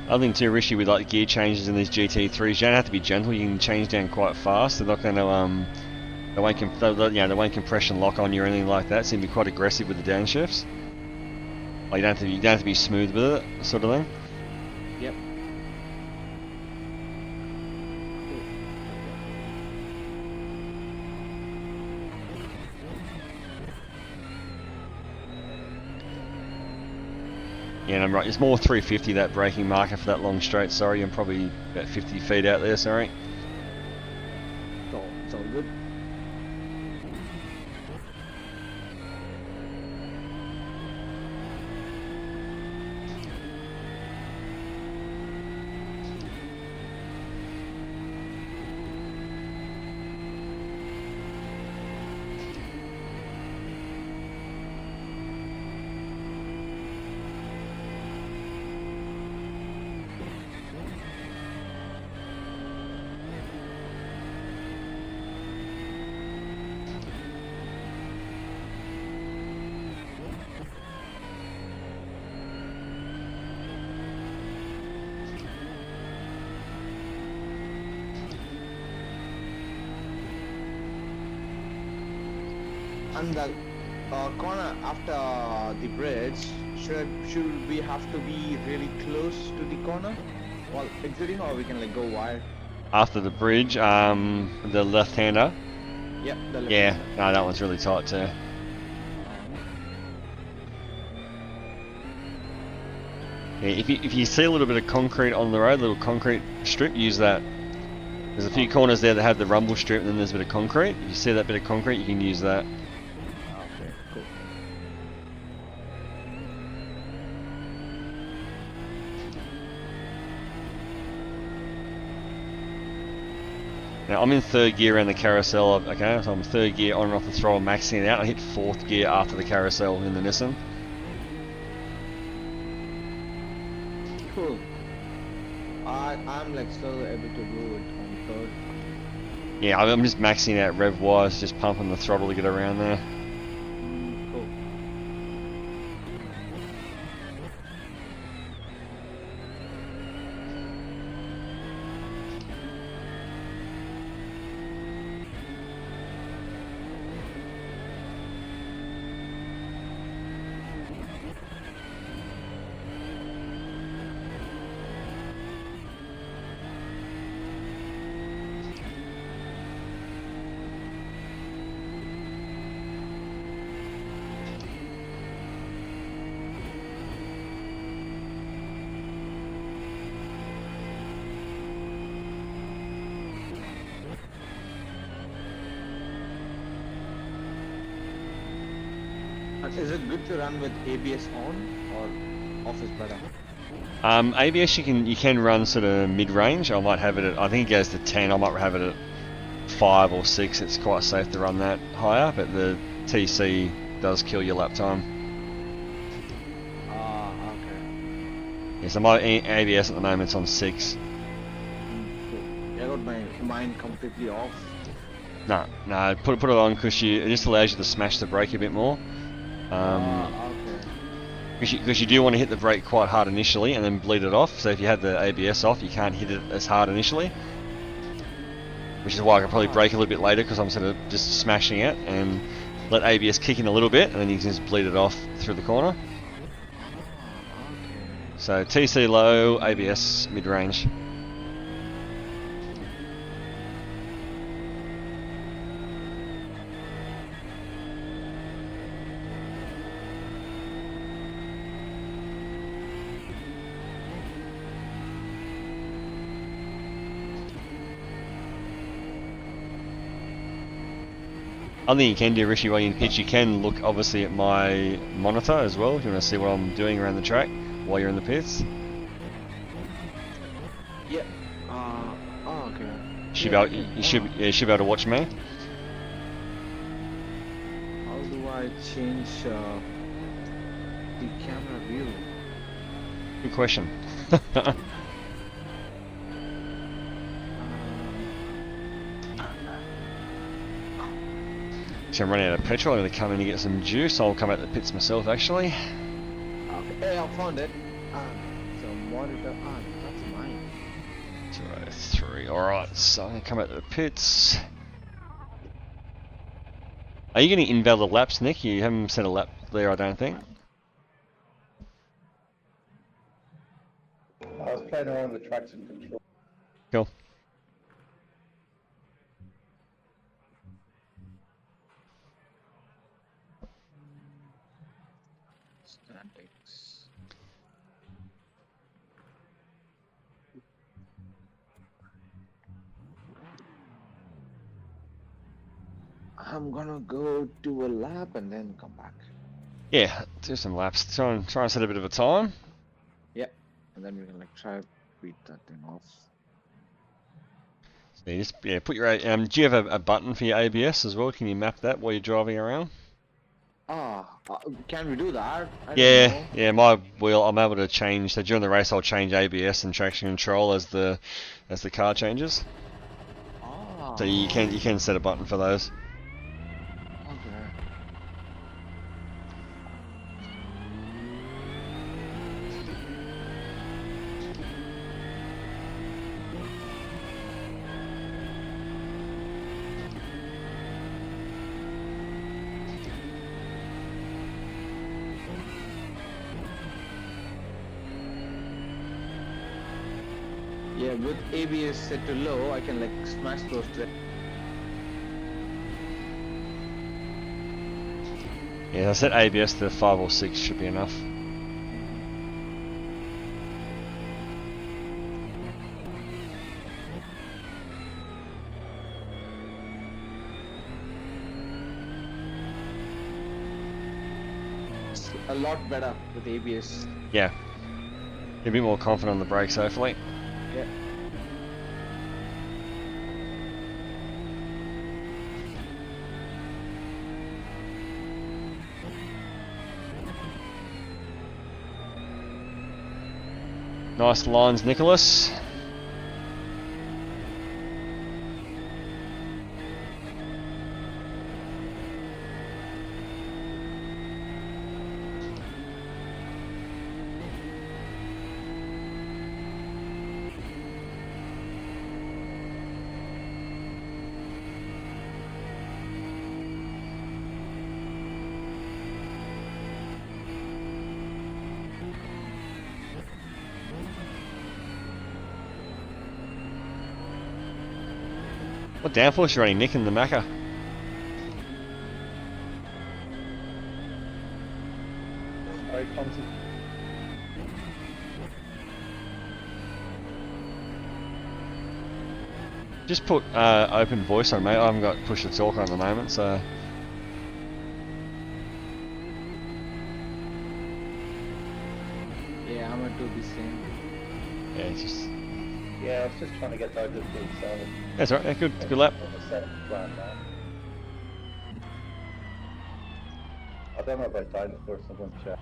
Speaker 2: I think too, Rishi, with like gear changes in these GT3s, you don't have to be gentle. You can change down quite fast. They're not going to they won't compression lock on you or anything like that. So you can be quite aggressive with the downshifts. Like you don't have to be smooth with it, sort of thing.
Speaker 1: Yep.
Speaker 2: Yeah, and I'm right. It's more 350 that braking marker for that long straight. Sorry, I'm probably about 50 feet out there. Sorry.
Speaker 1: It's all good. And the corner after the bridge, should we have to be really close to the corner while exiting, or we can like go wide?
Speaker 2: After the bridge, the left-hander.
Speaker 1: Yep, the left.
Speaker 2: Yeah, no, that one's really tight too. Yeah, if you see a little bit of concrete on the road, little concrete strip, use that. There's a few corners there that have the rumble strip, and then there's a bit of concrete. If you see that bit of concrete, you can use that.
Speaker 1: Okay, cool.
Speaker 2: Now I'm in third gear around the carousel. Okay, so I'm third gear on and off the throttle, maxing it out. I hit fourth gear after the carousel in the Nissan.
Speaker 1: Cool. I'm like still able to do it on third.
Speaker 2: Yeah, I'm just maxing out rev wise, just pumping the throttle to get around there.
Speaker 1: Cool. Is it good to run with ABS on or off is better?
Speaker 2: ABS you can run sort of mid range. I might have it at, I think it goes to 10. I might have it at 5 or 6. It's quite safe to run that higher, but the TC does kill your lap time.
Speaker 1: Okay.
Speaker 2: Yeah, so my ABS at the moment's on 6.
Speaker 1: Cool. Yeah, I got my mine completely off.
Speaker 2: No, put it on because it just allows you to smash the brake a bit more.
Speaker 1: Okay.
Speaker 2: Because you do want to hit the brake quite hard initially and then bleed it off. So if you had the ABS off, you can't hit it as hard initially. Which is why I can probably brake a little bit later because I'm sort of just smashing it and let ABS kick in a little bit and then you can just bleed it off through the corner.
Speaker 1: Okay.
Speaker 2: So TC low, ABS mid-range. Other thing you can do, Rishi, while you're in pitch, you can look obviously at my monitor as well if you want to see what I'm doing around the track while you're in the pits.
Speaker 1: Yeah. Okay.
Speaker 2: You should be able to watch me.
Speaker 1: How do I change the camera view?
Speaker 2: Good question. So I'm running out of petrol. I'm going to come in and get some juice. I'll come out the pits myself actually.
Speaker 1: Okay. Hey, I found it. So monitor on. That's mine.
Speaker 2: 203. Alright, so I'm going to come out the pits. Are you going to invalid laps, Nick? You haven't set a lap there, I don't think.
Speaker 3: I was playing around with traction control.
Speaker 2: Cool.
Speaker 1: Statics. I'm gonna go do a lap and then come back.
Speaker 2: Yeah, do some laps. Try and set a bit of a time.
Speaker 1: Yeah, and then we can like try to beat that thing off.
Speaker 2: So you just put your do you have a button for your ABS as well? Can you map that while you're driving around?
Speaker 1: Can we do that? I don't know.
Speaker 2: Yeah, my wheel I'm able to change. So during the race, I'll change ABS and traction control as the car changes. So you can set a button for those.
Speaker 1: Okay. Yeah, with ABS set to low, I can like smash those two.
Speaker 2: Yeah, I set ABS to 5 or 6 should be enough.
Speaker 1: It's a lot better with ABS.
Speaker 2: Yeah, you're a bit more confident on the brakes, hopefully.
Speaker 1: Yeah.
Speaker 2: Nice lines, Nicholas. What downforce you running, Nick, in the Macca?
Speaker 3: Very clumsy.
Speaker 2: Just put open voice on, mate. I haven't got push to talk on at the moment, so.
Speaker 1: Yeah, I'm gonna do the same.
Speaker 2: Yeah, it's just
Speaker 3: Yeah, I was just trying to get down to 2.7.
Speaker 2: that's all right. Yeah, good lap.
Speaker 3: On the second plan now. I don't know about dinosaurs, I'm going to check.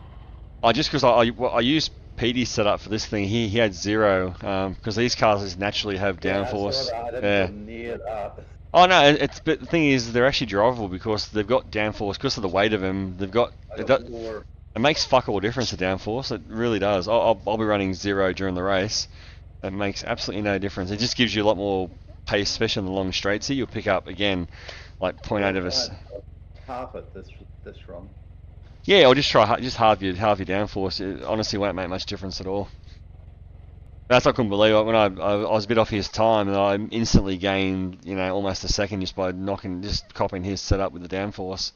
Speaker 2: Just because I used Petey's setup for this thing, he had 0 because these cars naturally have
Speaker 3: Yeah, I saw
Speaker 2: downforce.
Speaker 3: that. I didn't
Speaker 2: Yeah.
Speaker 3: go near that.
Speaker 2: Oh no, but the thing is, they're actually drivable because they've got downforce because of the weight of them. They've got
Speaker 3: I
Speaker 2: it,
Speaker 3: got 4.
Speaker 2: it makes fuck all difference to downforce. It really does. I'll be running 0 during the race. It makes absolutely no difference. It just gives you a lot more pace, especially on the long straights. Here, you'll pick up again like 0.8 of us.
Speaker 3: Half it this run.
Speaker 2: Yeah, I'll just try just halve your downforce. It honestly won't make much difference at all. That's what I couldn't believe it when I was a bit off his time and I instantly gained almost a second just by just copying his setup with the downforce.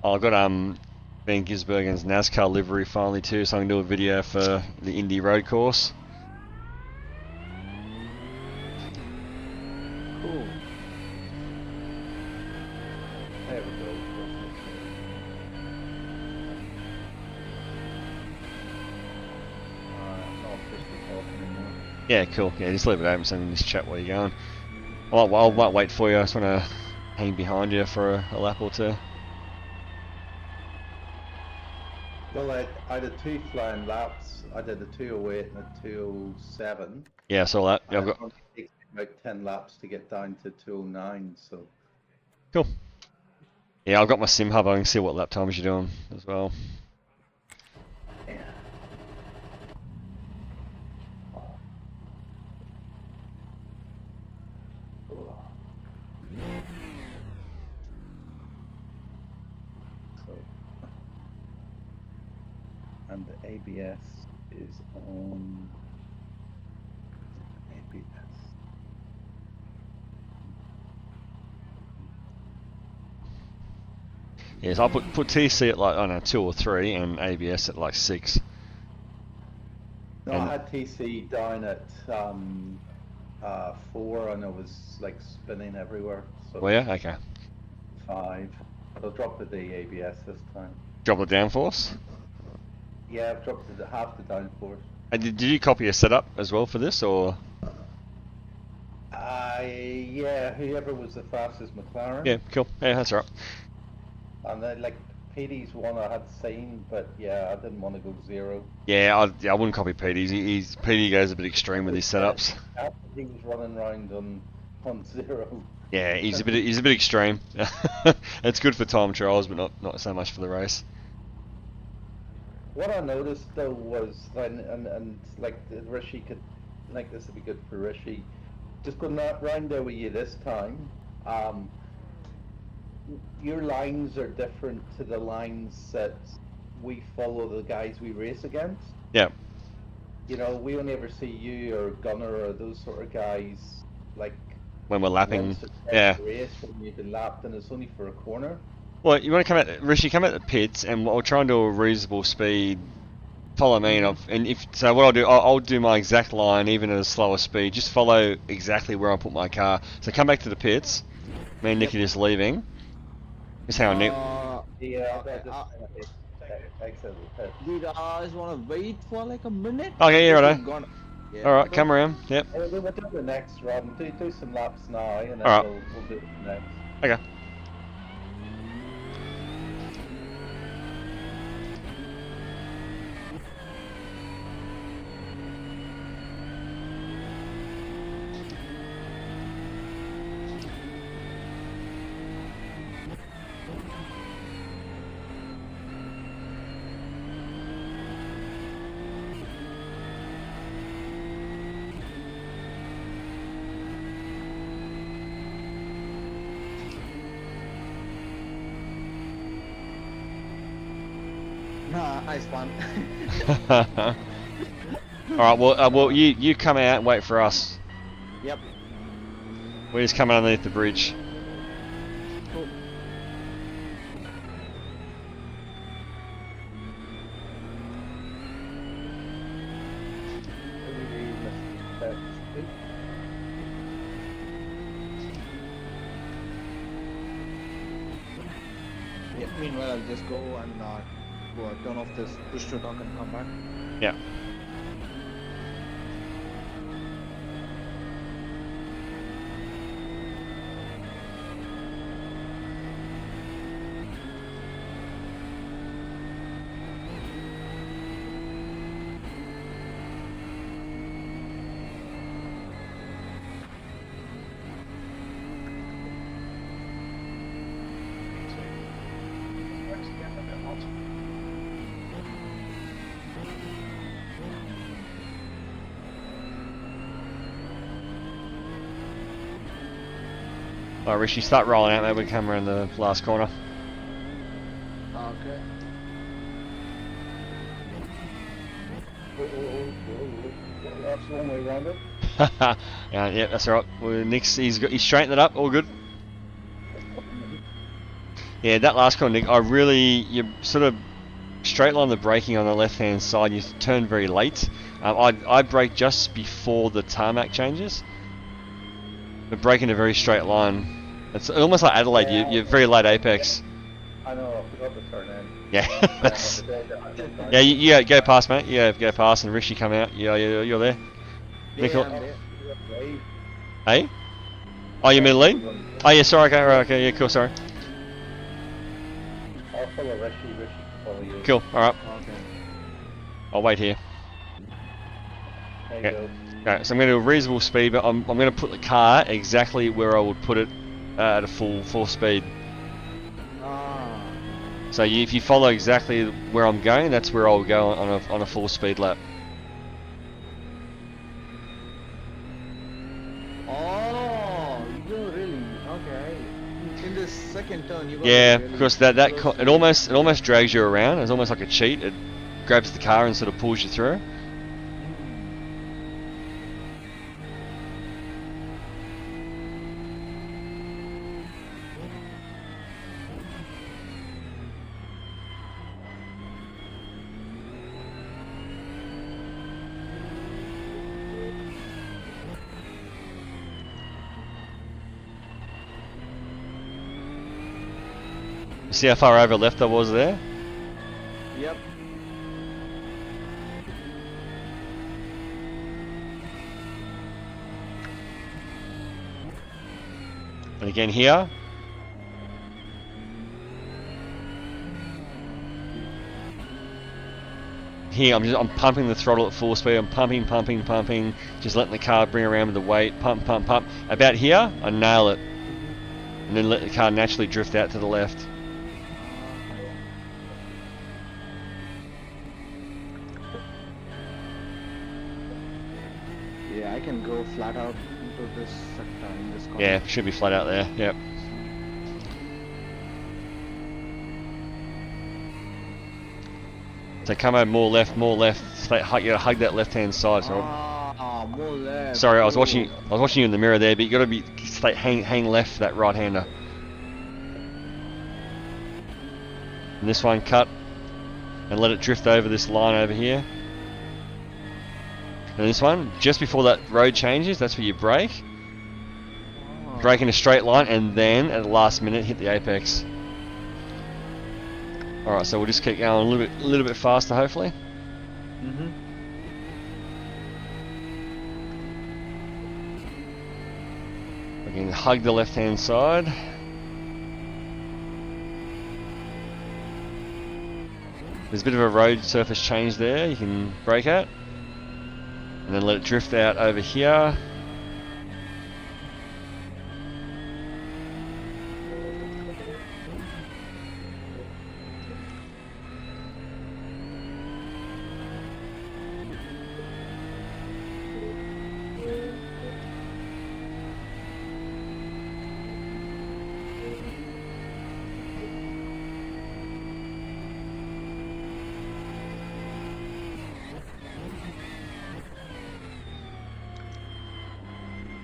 Speaker 2: I got Ben Gisbergen's NASCAR livery finally too, so I can do a video for the Indy Road Course.
Speaker 1: Cool.
Speaker 3: There we go. I'm not officially talking anymore.
Speaker 2: Yeah, cool. Yeah, just leave it open so we can just chat while you're going. I might wait for you. I just want to hang behind you for a lap or two.
Speaker 3: Well, I did 2 flying laps. I did a 208 and a 207.
Speaker 2: Yeah, I saw that. Yeah, I've
Speaker 3: And it
Speaker 2: got
Speaker 3: only takes me about 10 laps to get down to 209. So
Speaker 2: cool. Yeah, I've got my sim hub. I can see what lap times you're doing as well.
Speaker 3: yeah. So, and the ABS is on ABS.
Speaker 2: Yeah, so I put TC at like, I don't know, 2 or 3 and ABS at like 6.
Speaker 3: No,
Speaker 2: And-
Speaker 3: I had TC down at 4 and it was like spinning everywhere. So
Speaker 2: Well, yeah, okay.
Speaker 3: 5. But I'll drop the ABS this time.
Speaker 2: Drop the downforce.
Speaker 3: Yeah, I've dropped it to half the downforce.
Speaker 2: And did you copy a setup as well for this, or?
Speaker 3: Yeah, whoever was the fastest McLaren.
Speaker 2: Yeah, cool. Yeah, that's all right.
Speaker 3: And then like Petey's one I had seen, but yeah, I didn't want to go 0.
Speaker 2: Yeah, I wouldn't copy Pete. Pete goes a bit extreme with his setups.
Speaker 3: He was running around on 0.
Speaker 2: Yeah, he's a bit extreme. It's good for time trials, but not so much for the race.
Speaker 3: What I noticed though was, and like Rishi could, like this would be good for Rishi, just going round there with you this time. Your lines are different to the lines that we follow the guys we race against.
Speaker 2: Yeah.
Speaker 3: You know, we only ever see you or Gunner or those sort of guys like
Speaker 2: When we're lapping,
Speaker 3: once a
Speaker 2: yeah.
Speaker 3: race when you've been lapped and it's only for a corner.
Speaker 2: Well, you want to come out, Rishi, come out the pits, and we'll try and do a reasonable speed. Follow me, and if so, what I'll do, I'll do my exact line, even at a slower speed. Just follow exactly where I put my car. So come back to the pits. Me and Nicky just leaving. Just hang on, Nick.
Speaker 3: Yeah, exit the pit.
Speaker 1: Dude, I just want to wait for like a minute.
Speaker 2: Okay, yeah, righto.
Speaker 1: Gone. Yeah,
Speaker 2: All right,
Speaker 1: okay.
Speaker 2: come around. Yep.
Speaker 3: We'll do the next run. Do some laps now, and then
Speaker 2: Alright.
Speaker 3: we'll do the next.
Speaker 2: Okay.
Speaker 1: Nah, I spun.
Speaker 2: All right. Well, you come out and wait for us.
Speaker 1: Yep.
Speaker 2: We're just coming underneath the bridge.
Speaker 1: Cool.
Speaker 3: Maybe we missed that speed.
Speaker 1: Yeah. Meanwhile, I'll just go and turn off this push to talk and come back.
Speaker 2: Yeah. All right, Rishi, start rolling out. Maybe we can come around the last corner.
Speaker 1: Okay.
Speaker 3: That's one way around it.
Speaker 2: Yeah, that's all right. Well, Nick's he's straightened it up. All good. Yeah, that last corner, Nick. You sort of straight line the braking on the left hand side. You turn very late. I brake just before the tarmac changes. But braking a very straight line. It's almost like Adelaide.
Speaker 3: Yeah,
Speaker 2: You're very late apex.
Speaker 3: I know, I forgot to turn in.
Speaker 2: Yeah, that's. Yeah, you go past, mate. Yeah, go past, and Rishi come out. Yeah, you're there.
Speaker 1: Yeah,
Speaker 2: Nickel.
Speaker 1: I'm there.
Speaker 2: Hey? Oh, you mean lead? Oh, yeah, sorry. Okay, right, okay, yeah, cool, sorry.
Speaker 3: I'll follow Rishi can follow you.
Speaker 2: Cool, alright.
Speaker 1: Okay.
Speaker 2: I'll wait here.
Speaker 3: There you
Speaker 2: Yeah.
Speaker 3: go.
Speaker 2: Okay, so I'm going to do a reasonable speed, but I'm going to put the car exactly where I would put it at a full speed.
Speaker 1: Ah.
Speaker 2: So if you follow exactly where I'm going, that's where I'll go on a full speed lap.
Speaker 1: Oh, you really okay? In this second turn, you got
Speaker 2: Yeah,
Speaker 1: really
Speaker 2: because
Speaker 1: close
Speaker 2: it
Speaker 1: to
Speaker 2: almost drags you around. It's almost like a cheat. It grabs the car and sort of pulls you through. See how far over left I was there?
Speaker 1: Yep.
Speaker 2: And again here. Here I'm pumping the throttle at full speed. I'm pumping, just letting the car bring around with the weight. Pump. About here, I nail it, and then let the car naturally drift out to the left.
Speaker 1: Yeah, I can go flat out into this sector in this corner.
Speaker 2: Yeah, should be flat out there. Yep. So come over more left. You gotta hug that left hand side. So
Speaker 1: more left.
Speaker 2: sorry, I was watching you in the mirror there, but you gotta be hang left for that right hander. And this one cut and let it drift over this line over here. And this one, just before that road changes, that's where you brake. Brake in a straight line, and then at the last minute hit the apex. All right, so we'll just keep going a little bit faster, hopefully. Again, hug the left-hand side. There's a bit of a road surface change there. You can brake at, and then let it drift out over here.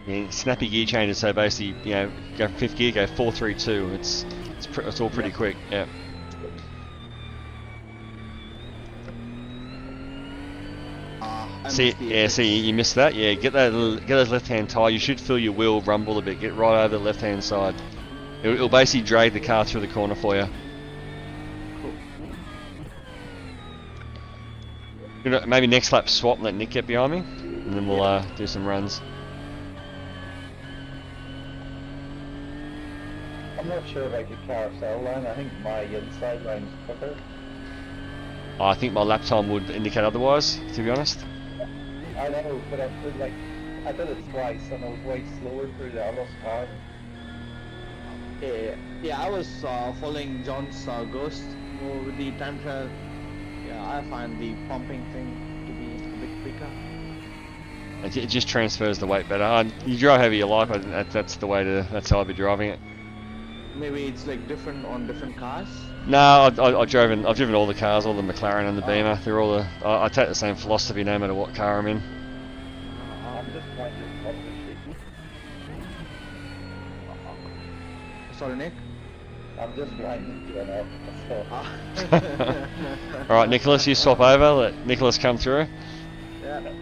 Speaker 2: Yeah, snappy gear changes. So basically, you know, go from fifth gear, go 4, 3, 2. It's all pretty quick. Yeah. See, yeah, see, you missed that. Yeah, get those left-hand tire. You should feel your wheel rumble a bit. Get right over the left-hand side. It'll basically drag the car through the corner for you. Cool. Maybe next lap swap and let Nick get behind me, and then we'll do some runs.
Speaker 3: I'm not sure about your carousel line. I think my inside line's quicker.
Speaker 2: I think my lap time would indicate otherwise, to be honest.
Speaker 3: I know, but I did it twice and I was way slower through the other time.
Speaker 1: Yeah, I was following John's ghost with the time trial. Yeah, I find the pumping thing to be a bit quicker.
Speaker 2: It just transfers the weight better. You drive however you like, but that's the way to. That's how I'd be driving it.
Speaker 1: Maybe it's like different on different cars.
Speaker 2: No, I've driven all the cars, all the McLaren and the Beamer. They're all I take the same philosophy no matter what car I'm in.
Speaker 3: I'm just trying to
Speaker 1: Sorry, Nick.
Speaker 3: I'm just trying to
Speaker 2: All right, Nicholas, you swap over. Let Nicholas come through.
Speaker 1: Yeah.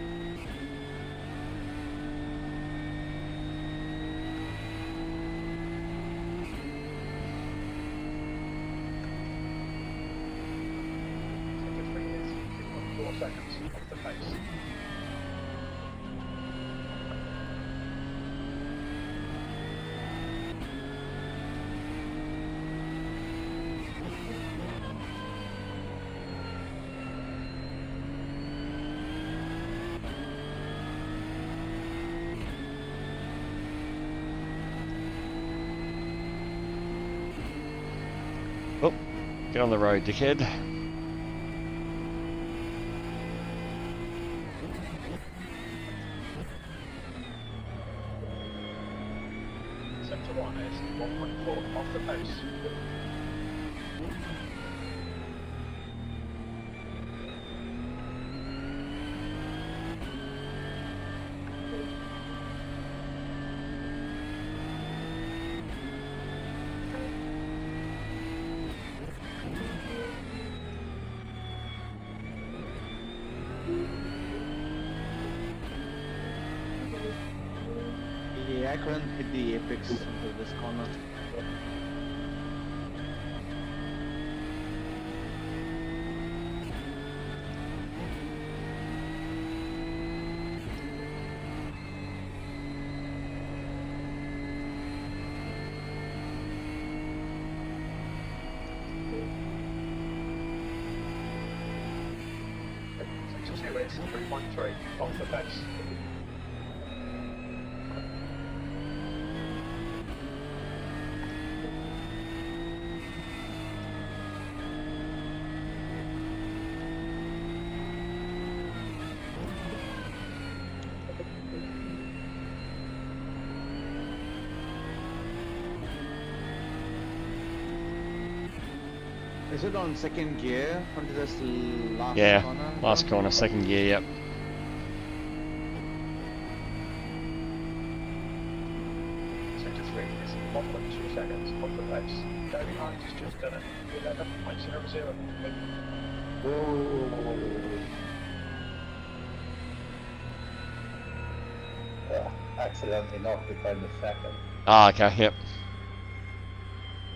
Speaker 2: Oh, get on the road, dickhead.
Speaker 4: Sector 1 is 1.4 off the pace.
Speaker 1: Yeah, I couldn't hit the apex into this corner.
Speaker 4: Sector 2 is 3.3 off the pace.
Speaker 1: Is it on second gear onto this last
Speaker 2: Yeah,
Speaker 1: corner?
Speaker 2: last corner, second gear. Yep.
Speaker 4: Sector 3 is 1.2 seconds off the pace. Go behind is just done it. 11.00.
Speaker 3: Accidentally knocked it down the second.
Speaker 2: Ah, okay. Yep.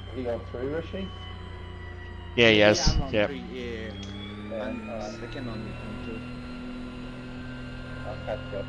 Speaker 3: Have you gone through, Rishi?
Speaker 2: Yeah, yes.
Speaker 1: I'm on
Speaker 2: Yep.
Speaker 1: 3, yeah.
Speaker 3: Yeah,
Speaker 1: I'm
Speaker 3: alright.
Speaker 1: second on 2.
Speaker 3: I'll catch you up.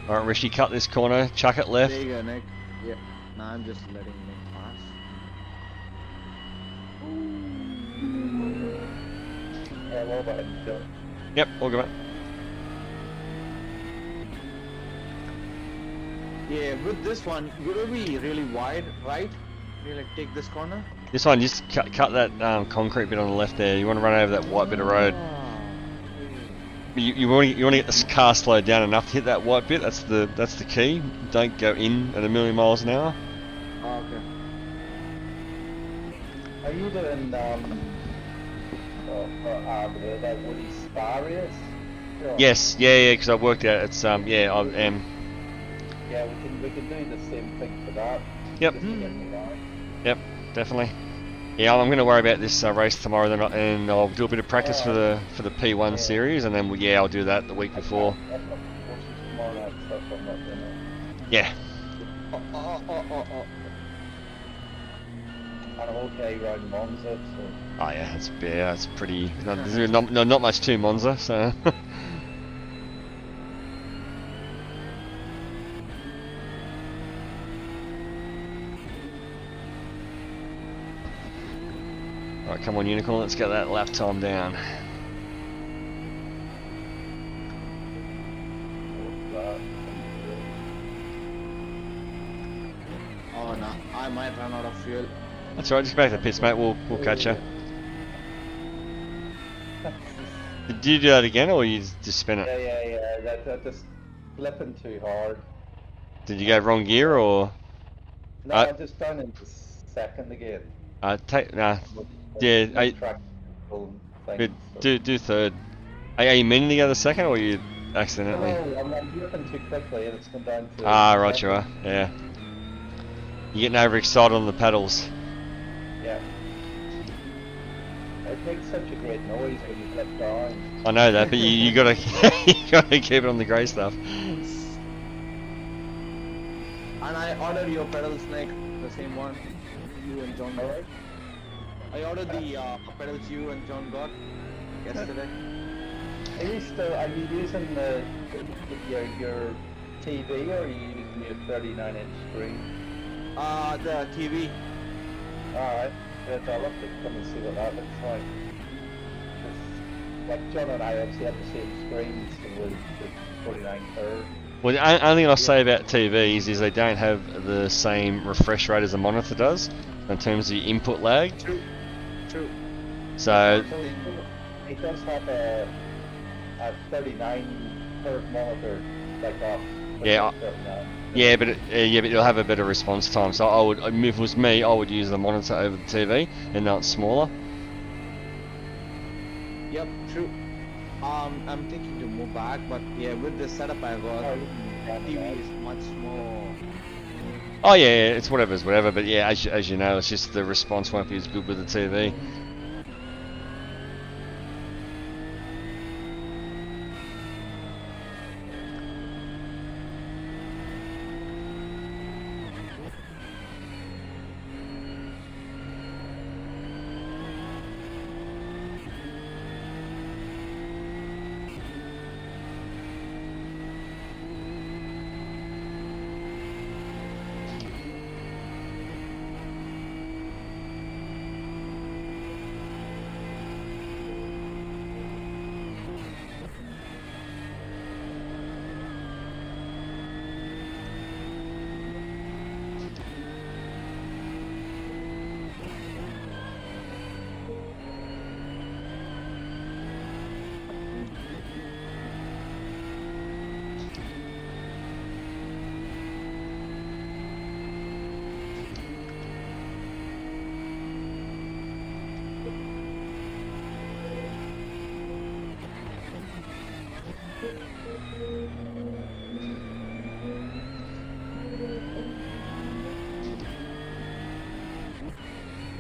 Speaker 2: All right, Rishi, cut this corner, chuck it left.
Speaker 1: There you go, Nick. Yeah. Now I'm just letting Nick pass.
Speaker 3: Yeah, well, but Joe.
Speaker 2: Yep, all good, mate.
Speaker 1: Yeah, with this one, would it be really wide, right? You like take this corner?
Speaker 2: This one, just cut that concrete bit on the left there. You want to run over that white bit of road. You want to get this car slowed down enough to hit that white bit. That's the key. Don't go in at 1,000,000 miles an hour.
Speaker 1: Oh, okay.
Speaker 3: Are you doing that Woody Spa race? Sure.
Speaker 2: Yes, yeah, because I've worked out. It's yeah, I am.
Speaker 3: Yeah, we can do the same thing for that.
Speaker 2: Yep.
Speaker 3: Just to get me right.
Speaker 2: Yep, definitely. Yeah, I'm going to worry about this race tomorrow, then, and I'll do a bit of practice for the P1 series, and then yeah, I'll do that the week before.
Speaker 3: I've got courses tomorrow night, so I'm not doing it.
Speaker 2: Yeah.
Speaker 3: And I'm okay riding Monza, so.
Speaker 2: Oh yeah, that's pretty. Not much to Monza, so. Alright, come on, Unicorn, let's get that lap time down.
Speaker 1: Oh no, I might run out of fuel.
Speaker 2: That's alright, just back to the pits, mate. We'll catch you. Did you do that again, or you just spin it?
Speaker 3: Yeah. That just flipping too hard.
Speaker 2: Did you go wrong gear, or?
Speaker 3: No, I'm just down into second again.
Speaker 2: Nah. Yeah,
Speaker 3: Thing,
Speaker 2: do third. Are you meaning to go the second, or you accidentally?
Speaker 3: No, I'm flipping too quickly, and it's gone down to.
Speaker 2: Right, you are. Yeah. You're getting overexcited on the pedals.
Speaker 3: Yeah. It makes such a great noise when you flip down.
Speaker 2: I know that, but you gotta you gotta keep it on the grey stuff.
Speaker 1: And I ordered your pedal snake, the same one you and John got. I ordered the pedals you and John got yesterday.
Speaker 3: Are you using your TV, or are you using your 39-inch screen?
Speaker 1: The TV.
Speaker 3: Alright, I'll have to come and see what that looks like. 'Cause, like John and I obviously have the same screens with the 49 curve.
Speaker 2: Well, the only thing I'll say about TVs is they don't have the same refresh rate as a monitor does in terms of the input lag.
Speaker 1: True.
Speaker 2: So
Speaker 3: It does have a 39 curve monitor like off.
Speaker 2: Yeah, but it'll have a better response time. So I would, if it was me, I would use the monitor over the TV, and now it's smaller.
Speaker 1: Yep, true. I'm thinking to move back, but yeah, with the setup I got, TV is much more.
Speaker 2: Oh yeah, it's whatever. But yeah, as you know, it's just the response won't be as good with the TV.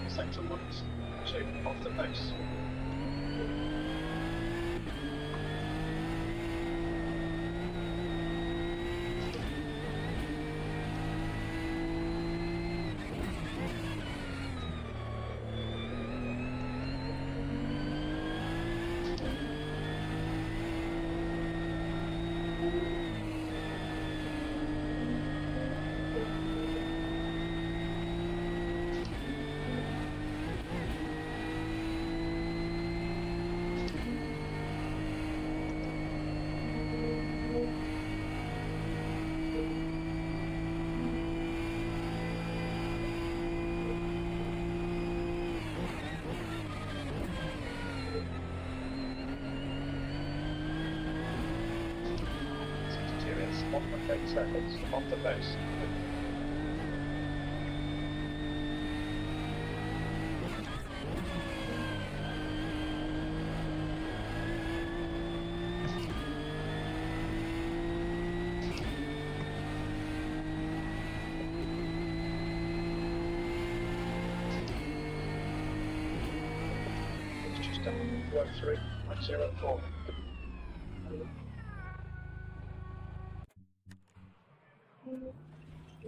Speaker 4: Sector 1, 2 off the base. 1.8 seconds off the base. It's just a 1.3.04.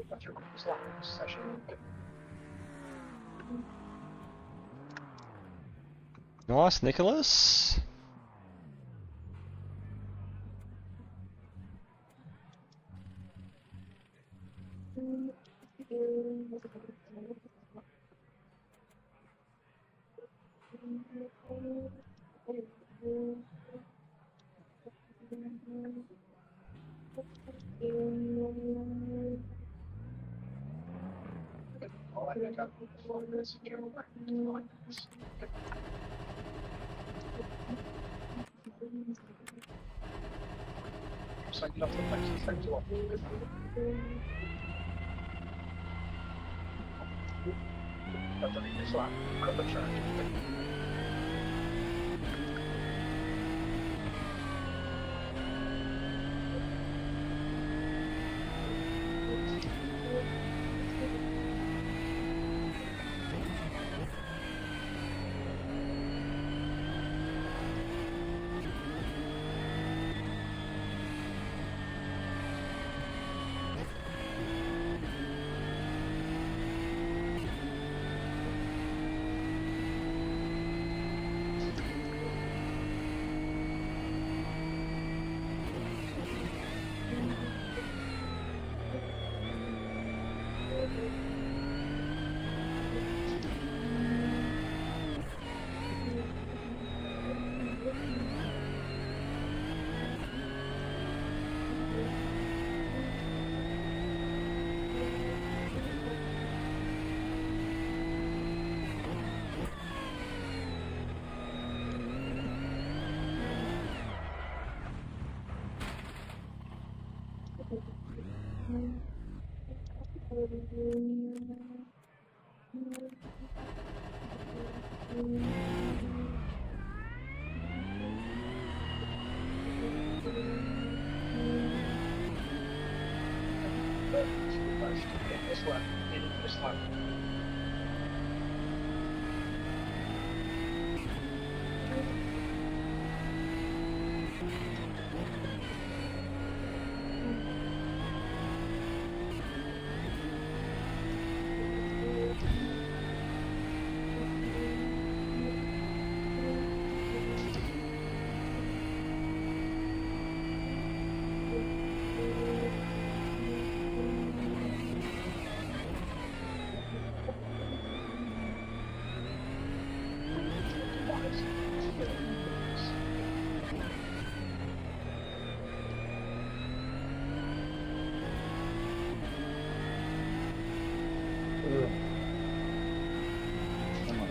Speaker 4: That's your quickest lap of this session.
Speaker 2: Nice, Nicholas.
Speaker 4: Oh, I think I'm 4 minutes to go back to 9 minutes. So nothing makes the effect off. Underneath this lap, cut the track. This lap, in this lap.
Speaker 3: Ugh. Come on.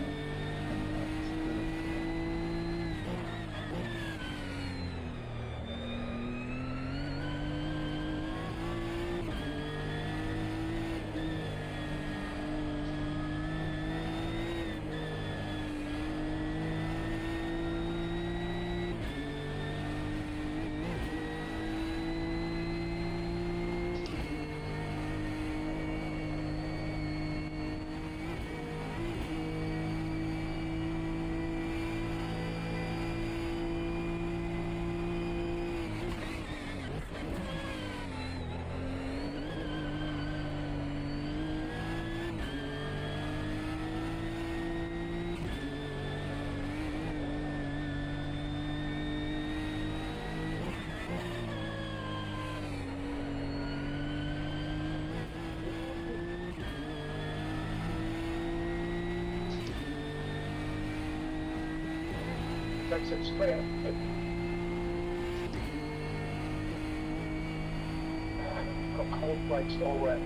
Speaker 4: Exit's clear. Got cold brakes already.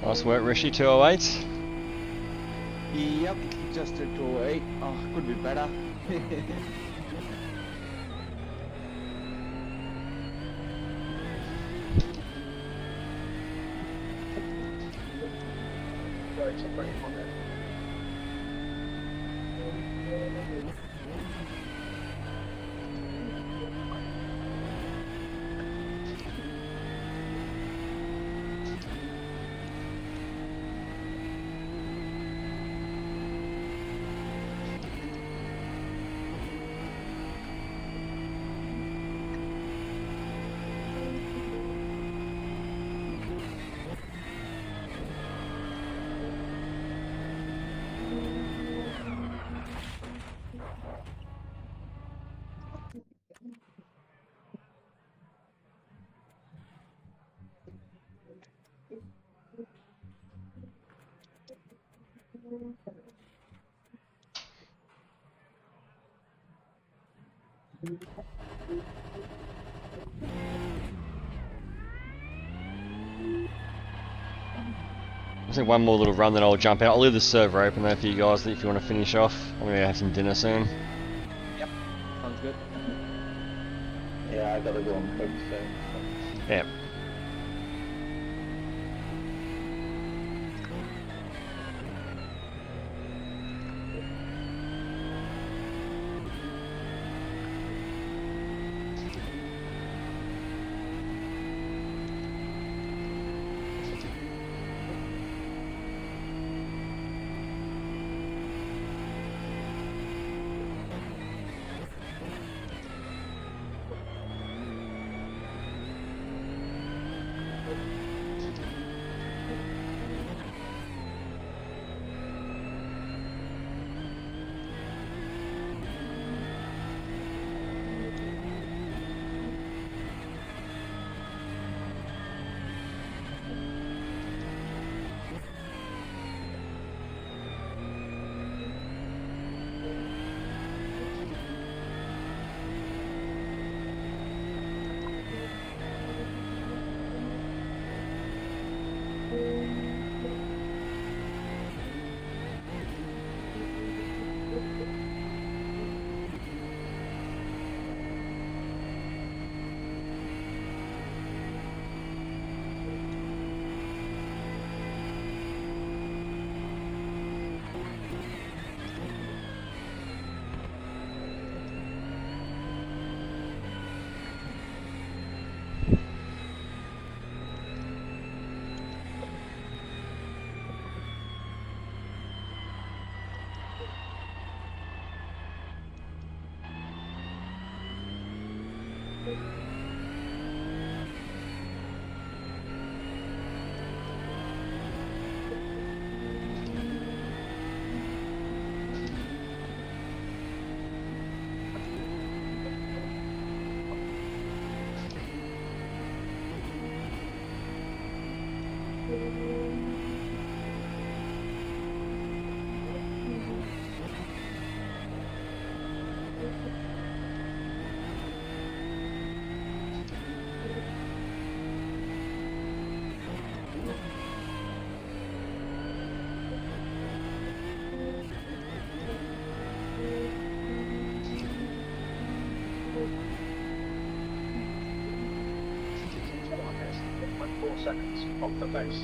Speaker 2: Nice work, Rishi. 208.
Speaker 1: Yep, just a 208. Oh, could be better.
Speaker 4: Right, so pretty on there.
Speaker 2: I think one more little run, then I'll jump out. I'll leave the server open though for you guys if you want to finish off. I'm gonna have some dinner soon.
Speaker 1: Yep, sounds good.
Speaker 3: Yeah, I gotta go and cook soon.
Speaker 2: Yeah.
Speaker 4: On this, 8.4 seconds off the base.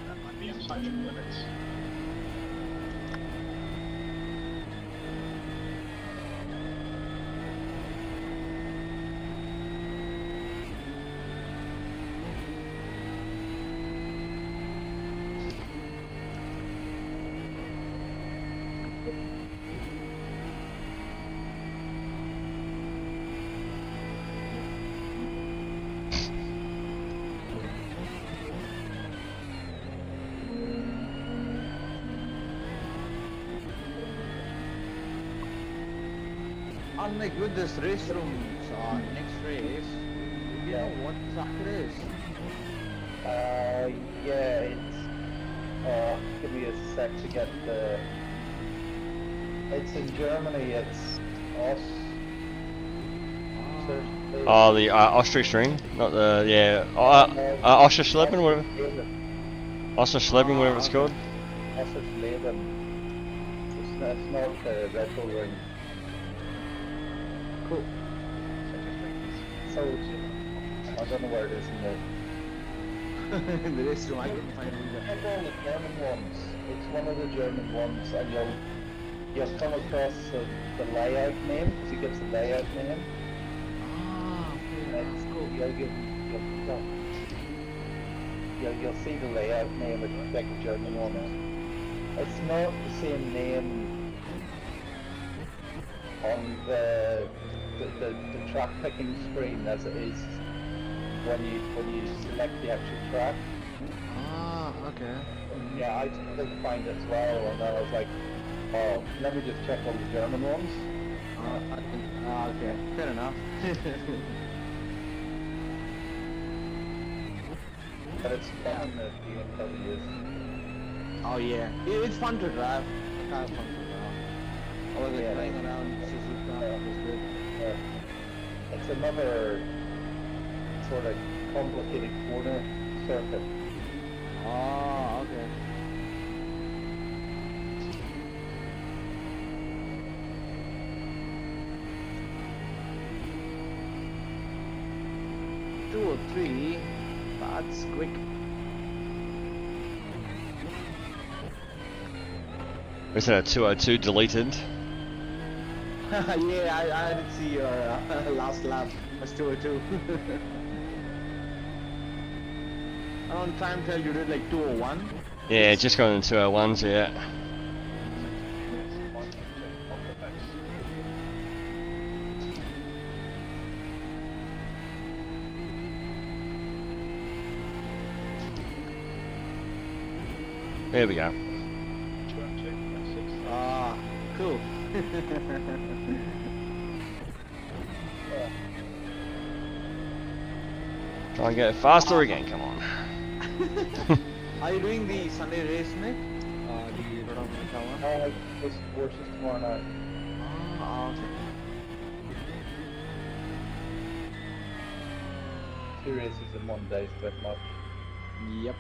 Speaker 4: That might be inside your limits.
Speaker 1: Unlike with this race room's next race, do you know what track it is?
Speaker 3: Yeah, it's. Give me a sec to get the. It's in Germany. It's Os.
Speaker 2: Oh, the Ostrich ring, not the Oschersleben, whatever. Oschersleben, whatever it's called.
Speaker 3: Ossersleben. It's not the Red Bull Ring.
Speaker 1: Cool.
Speaker 3: So I don't know where it is in the.
Speaker 1: In the race room, I couldn't find it either.
Speaker 3: Check all the German ones. It's one of the German ones, and you'll come across the layout name because he gives the layout name.
Speaker 1: Okay, that's cool.
Speaker 3: You'll see the layout name of like the German one. It's not the same name on the track picking screen as it is when you select the actual track.
Speaker 1: Okay.
Speaker 3: Yeah, I couldn't find it as well, and I was like, oh, let me just check all the German ones.
Speaker 1: Okay, fair enough.
Speaker 3: But it's fun that BMWs.
Speaker 1: Oh yeah, it's fun to drive. It's kind of fun to drive. I was like flying around Suzuka, it was good.
Speaker 3: It's another sort of complicated corner circuit.
Speaker 1: Oh, okay. Two or three, that's quick.
Speaker 2: Is it a 202 deleted?
Speaker 1: Yeah, I did see your last lap. That's 202. Around time tell you did like 201.
Speaker 2: Yeah, just going into 201s, yeah. There we go.
Speaker 1: Ah, cool.
Speaker 2: Try and get faster again, come on.
Speaker 1: Are you doing the Sunday race, Nick? The Rotterdam one?
Speaker 3: This horse is tomorrow night.
Speaker 1: Okay.
Speaker 3: 2 races in 1 day is a bit much.
Speaker 1: Yep.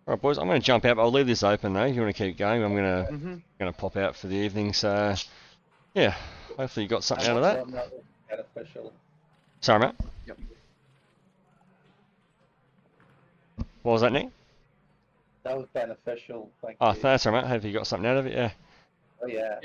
Speaker 2: Alright boys, I'm going to jump out, but I'll leave this open though. If you want to keep going, I'm going to pop out for the evening. So, yeah, hopefully you got something out of that.
Speaker 3: That was beneficial.
Speaker 2: Sorry, mate.
Speaker 1: Yep.
Speaker 2: What was that, Nick?
Speaker 3: That was beneficial. Thank
Speaker 2: Oh,
Speaker 3: you.
Speaker 2: that's alright, mate. Hopefully you got something out of it, yeah.
Speaker 3: Oh yeah.